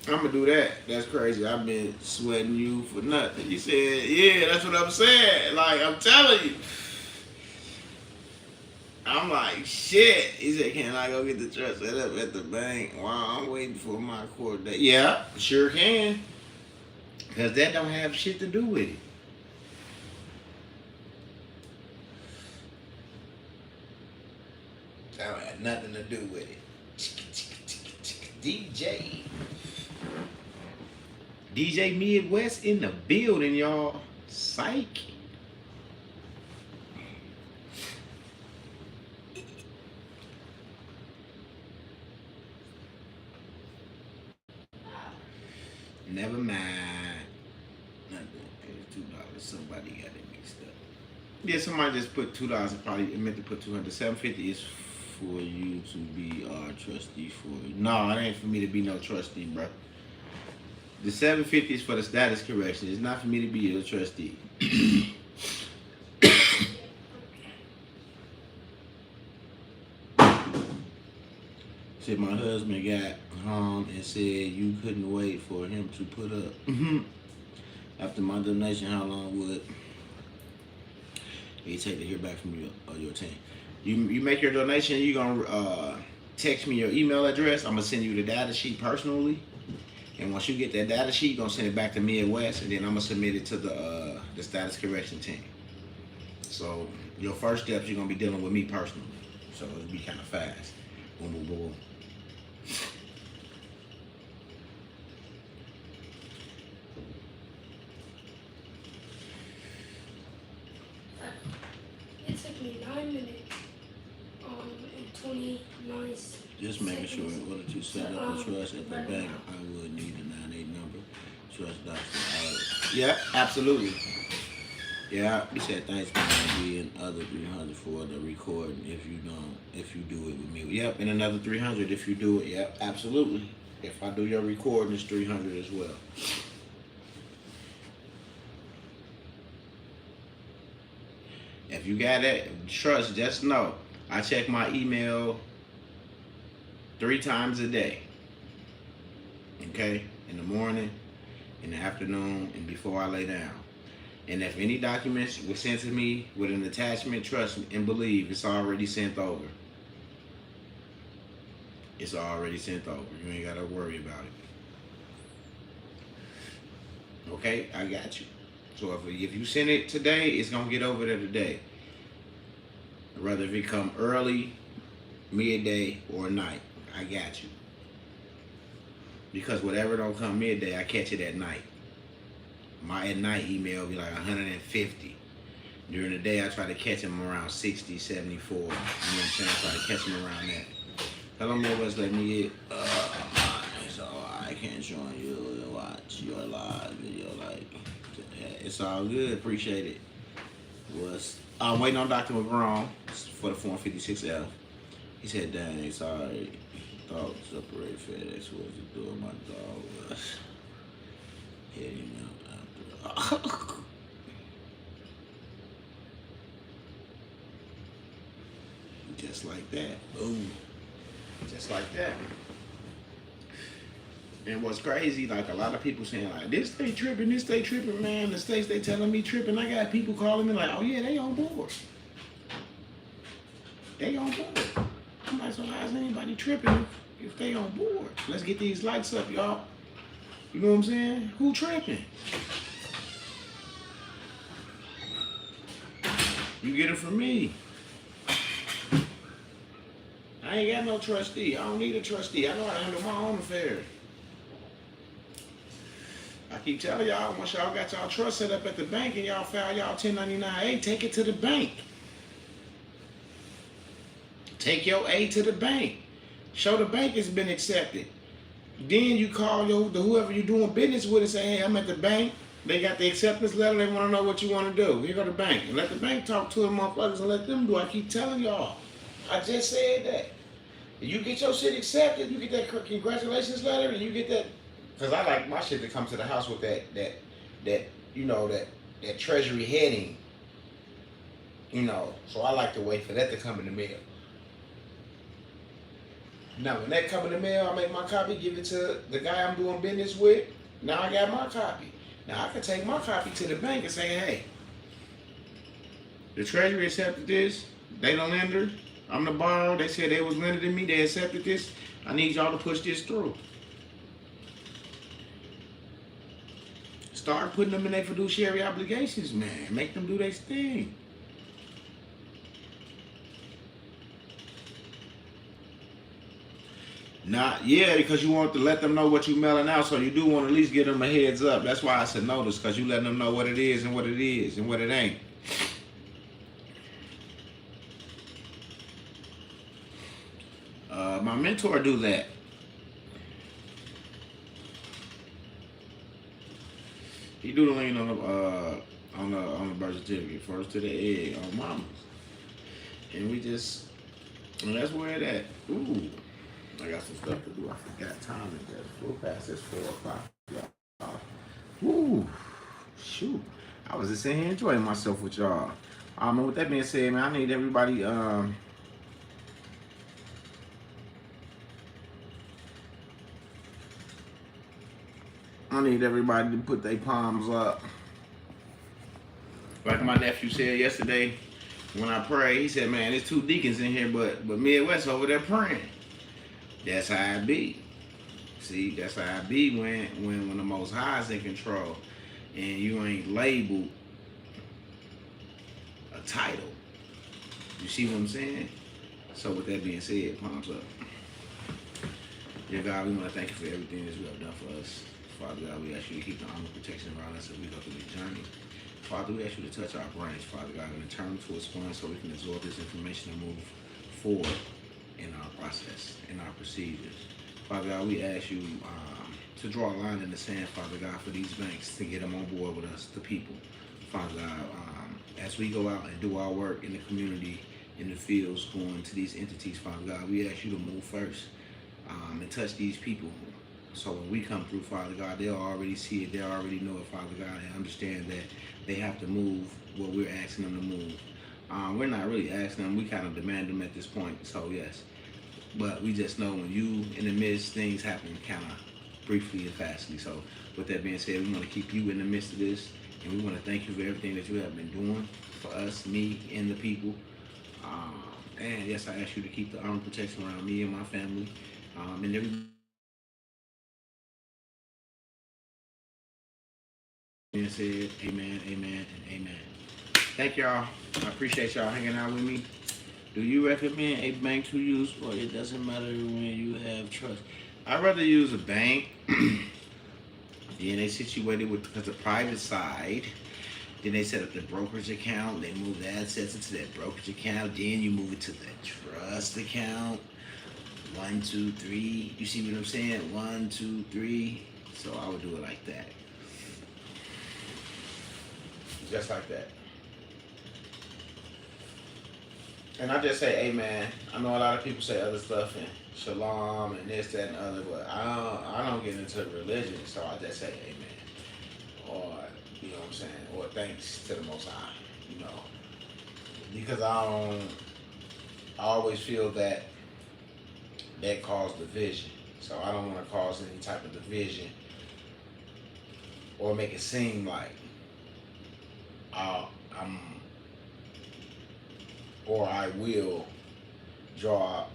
I'm gonna do that. That's crazy. I've been sweating you for nothing. He said, yeah, that's what I'm saying. Like, I'm telling you. I'm like, shit. He said, can I go get the trust set up at the bank while I'm waiting for my court date? Yeah, sure can. Because that don't have shit to do with it. That don't have nothing to do with it. DJ Midwest in the building, y'all. Psych. Never mind. Nothing. It's $2. Somebody got it mixed up. Yeah, somebody just put $2. Probably meant to put $200. $750 is for you to be our trustee for you. No, it ain't for me to be no trustee, bro. The $750 is for the status correction. It's not for me to be your trustee. Said my husband got home and said you couldn't wait for him to put up. After my donation, how long would You take to hear back from your team. You make your donation. You gonna text me your email address. I'm gonna send you the data sheet personally. And once you get that data sheet, you're gonna send it back to Midwest, and then I'm gonna submit it to the status correction team. So your first steps, you're gonna be dealing with me personally. So it'll be kind of fast. Boom, boom, boom, boom. It took me 9 minutes and 29 seconds. Just making sure in order to set up a trust at the bank, I would need the 98 number. Trust document. Yeah, absolutely. Yeah. He said thanks for me and other 300 for the recording if you do it with me. Yep, and another 300 if you do it. Yep, absolutely. If I do your recording, it's 300 as well. If you got that trust, just know I check my email 3 times a day. Okay? In the morning, in the afternoon, and before I lay down. And if any documents were sent to me with an attachment, trust and believe it's already sent over. It's already sent over. You ain't gotta worry about it. Okay? I got you. So if you send it today, it's gonna get over there today. Whether if it come early, midday, or night, I got you. Because whatever don't come midday, I catch it at night. My at night email be like 150. During the day, I try to catch them around 60, 74. You know what I'm saying? I try to catch them around that. Hello, Midwest, let me get, So I can't join you to watch your live video. Like, it's all good. Appreciate it. I'm waiting on Dr. McGraw for the Form 56F. He said, dang, sorry. Thought separate FedEx was the door my dog was heading out after. Just like that. Boom. Just like that. And what's crazy, like a lot of people saying like, this state tripping, man. The states they telling me tripping. I got people calling me like, oh yeah, they on board. They on board. I'm like, so how's anybody tripping if they on board? Let's get these lights up, y'all. You know what I'm saying? Who tripping? You get it from me. I ain't got no trustee. I don't need a trustee. I know how to handle my own affairs. I keep telling y'all, once y'all got y'all trust set up at the bank and y'all file y'all 1099-A, take it to the bank. Take your A to the bank. Show the bank it's been accepted. Then you call whoever you're doing business with and say, hey, I'm at the bank. They got the acceptance letter. They want to know what you want to do. Here go the bank. And let the bank talk to them motherfuckers and let them do. I keep telling y'all. I just said that. You get your shit accepted, you get that congratulations letter, and you get that. Because I like my shit to come to the house with that you know, that treasury heading. You know, so I like to wait for that to come in the mail. Now, when that come in the mail, I make my copy, give it to the guy I'm doing business with. Now I got my copy. Now I can take my copy to the bank and say, hey, the treasury accepted this. They don't lender. I'm the borrower. They said they was lender to me. They accepted this. I need y'all to push this through. Start putting them in their fiduciary obligations, man. Make them do their thing. Yeah, because you want to let them know what you mailing out, so you do want to at least give them a heads up. That's why I said notice, because you letting them know what it is and what it is and what it ain't. My mentor do that. He do the lien on the birth certificate, first to the egg on mama's, and that's where it at. Ooh. I got some stuff to do. I forgot time. We'll pass this 4 o'clock. Woo. Shoot. I was just sitting here enjoying myself with y'all. With that being said, man, I need everybody to put their palms up. Like my nephew said yesterday, when I pray, he said, man, there's 2 deacons in here, but Midwest over there praying. That's how it be. See, that's how it be when the Most High is in control and you ain't labeled a title. You see what I'm saying? So with that being said, palms up. Dear God, we want to thank you for everything that you have done for us. Father God, we ask you to keep the armor of protection around us as we go through this journey. Father, we ask you to touch our brains, Father God, and turn to a sponge so we can absorb this information and move forward in our process, in our procedures. Father God, we ask you to draw a line in the sand, Father God, for these banks to get them on board with us, the people. Father God, as we go out and do our work in the community, in the fields, going to these entities, Father God, we ask you to move first and touch these people. So when we come through, Father God, they'll already see it, they'll already know it, Father God, and understand that they have to move what we're asking them to move. We're not really asking them, we kind of demand them at this point, so yes. But we just know when you in the midst, things happen kind of briefly and fastly. So with that being said, we want to keep you in the midst of this, and we want to thank you for everything that you have been doing for us, me, and the people. And yes, I ask you to keep the armor protection around me and my family, and every being said, amen, amen, and amen. Thank y'all. I appreciate y'all hanging out with me. Do you recommend a bank to use, or it doesn't matter when you have trust? I'd rather use a bank. Then they situated with the private side. Then they set up the brokerage account. They move the assets into that brokerage account. Then you move it to the trust account. 1, 2, 3. You see what I'm saying? 1, 2, 3. So I would do it like that. Just like that. And I just say amen. I know a lot of people say other stuff and shalom and this, that, and other, but I don't get into religion, so I just say amen. Or, you know what I'm saying, or thanks to the Most High, you know. Because I always feel that caused division. So I don't want to cause any type of division or make it seem like I will draw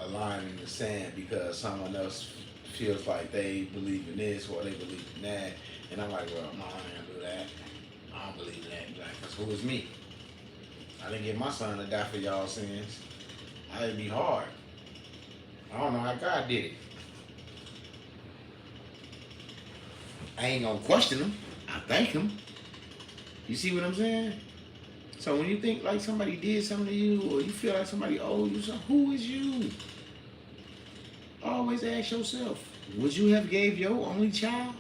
a line in the sand because someone else feels like they believe in this or they believe in that, and I'm like, well, no, I ain't gonna do that. I don't believe in that, because who is me? I didn't get my son to die for y'all sins. It'd be hard. I don't know how God did it. I ain't gonna question him. I thank him. You see what I'm saying? So when you think like somebody did something to you, or you feel like somebody owed you something, who is you? Always ask yourself, would you have gave your only child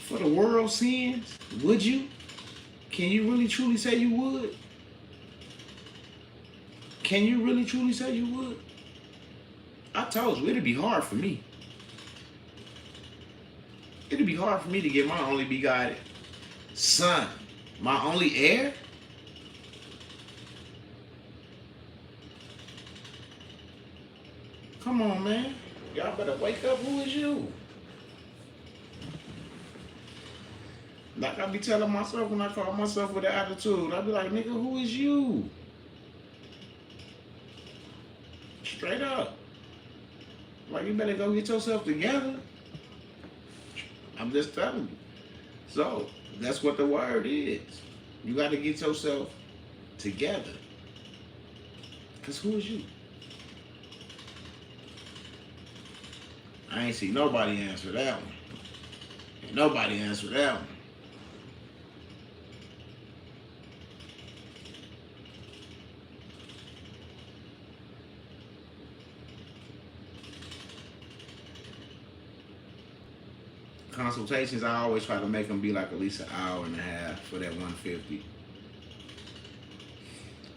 for the world's sins? Would you? Can you really truly say you would? Can you really truly say you would? I told you, it'd be hard for me. It'd be hard for me to get my only begotten son, my only heir. Come on, man. Y'all better wake up. Who is you? Like I be telling myself when I call myself with an attitude, I be like, nigga, who is you? Straight up. Like, you better go get yourself together. I'm just telling you. So, that's what the word is. You got to get yourself together. Because who is you? I ain't see nobody answer that one. Ain't nobody answer that one. Consultations, I always try to make them be like at least an hour and a half for that 150.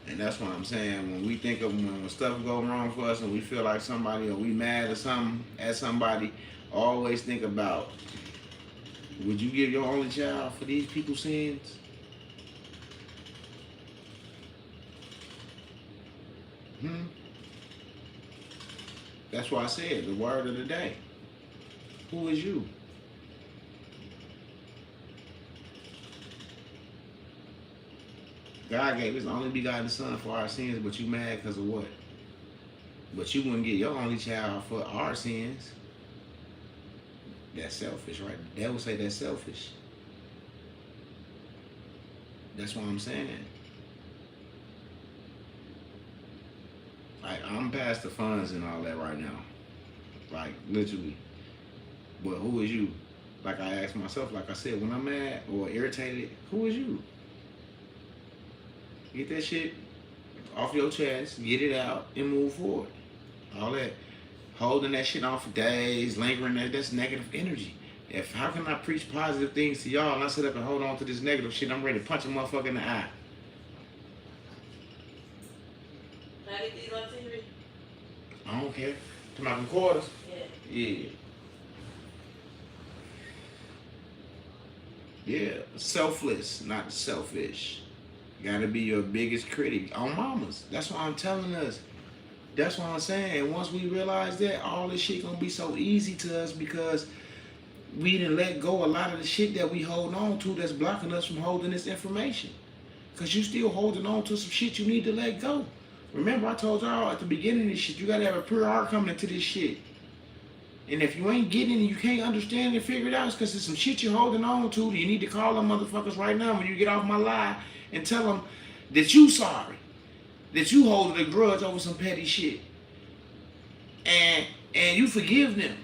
And that's what I'm saying. When we think of when stuff go wrong for us and we feel like somebody or we mad or something at somebody, always think about, would you give your only child for these people's sins? That's why I said the word of the day. Who is you? God gave his only begotten son for our sins, but you mad because of what? But you wouldn't get your only child for our sins. That's selfish, right? The devil say that's selfish. That's what I'm saying. Like, I'm past the funds and all that right now. Like, literally. But who is you? Like I asked myself, like I said, when I'm mad or irritated, who is you? Get that shit off your chest, get it out, and move forward. All that holding that shit on for days, lingering there, that's negative energy. How can I preach positive things to y'all and I sit up and hold on to this negative shit? I'm ready to punch a motherfucker in the eye. Can I get these on TV? I don't care. To my quarters. Yeah. Yeah, selfless, not selfish. Gotta be your biggest critic. On mamas. That's what I'm telling us. That's what I'm saying. And once we realize that, all this shit gonna be so easy to us because we didn't let go a lot of the shit that we hold on to that's blocking us from holding this information. Cause you still holding on to some shit you need to let go. Remember, I told y'all at the beginning of this shit, you gotta have a pure heart coming into this shit. And if you ain't getting it, you can't understand and figure it out, it's because there's some shit you're holding on to. You need to call them motherfuckers right now when you get off my lie and tell them that you sorry. That you holding a grudge over some petty shit. And you forgive them.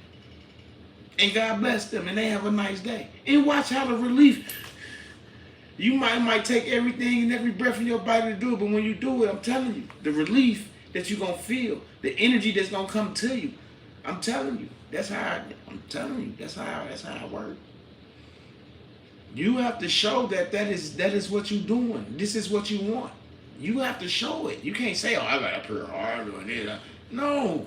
And God bless them and they have a nice day. And watch how the relief, you might take everything and every breath in your body to do it, but when you do it, I'm telling you, the relief that you're going to feel, the energy that's going to come to you, I'm telling you. That's how it works. You have to show that is what you're doing. This is what you want. You have to show it. You can't say, oh, I got a pure heart doing it. No.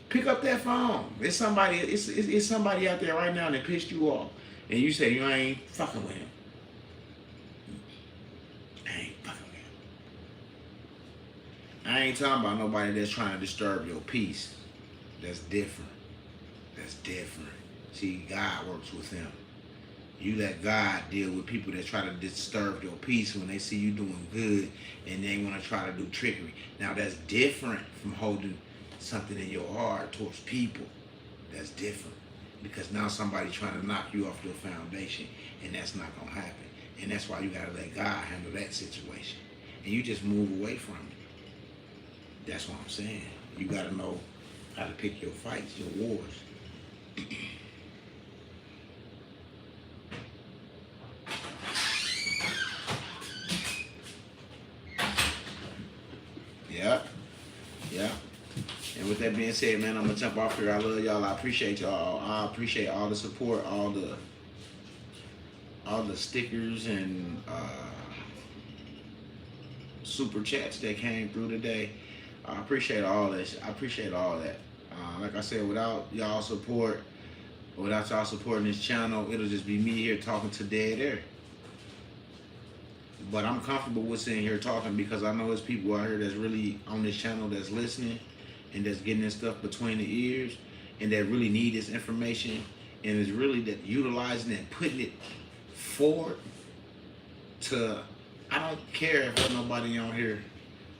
Pick up that phone. It's somebody out there right now that pissed you off. And you say, you ain't fucking with him. I ain't fucking with him. I ain't talking about nobody that's trying to disturb your peace. That's different. That's different. See, God works with him. You let God deal with people that try to disturb your peace when they see you doing good and they want to try to do trickery. Now, that's different from holding something in your heart towards people. That's different. Because now somebody's trying to knock you off your foundation, and that's not going to happen. And that's why you got to let God handle that situation. And you just move away from it. That's what I'm saying. You got to know how to pick your fights, your wars. Yeah. And with that being said, man, I'm gonna jump off here. I love y'all. I appreciate y'all. I appreciate all the support, all the stickers and super chats that came through today. I appreciate all this. I appreciate all that. Like I said, without y'all support, without y'all supporting this channel, it'll just be me here talking to dead air. But I'm comfortable with sitting here talking because I know there's people out here that's really on this channel that's listening and that's getting this stuff between the ears and that really need this information and is really that utilizing it, putting it forward to, I don't care if there's nobody on here.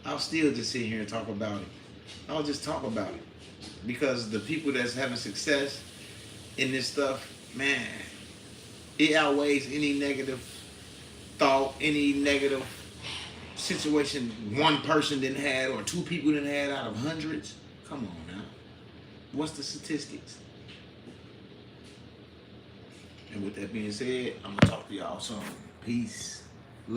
I'll still just sit here and talk about it. I'll just talk about it because the people that's having success in this stuff, man, it outweighs any negative thought, any negative situation one person didn't have or two people didn't have out of hundreds. Come on now. What's the statistics? And with that being said, I'm going to talk to y'all soon. Peace.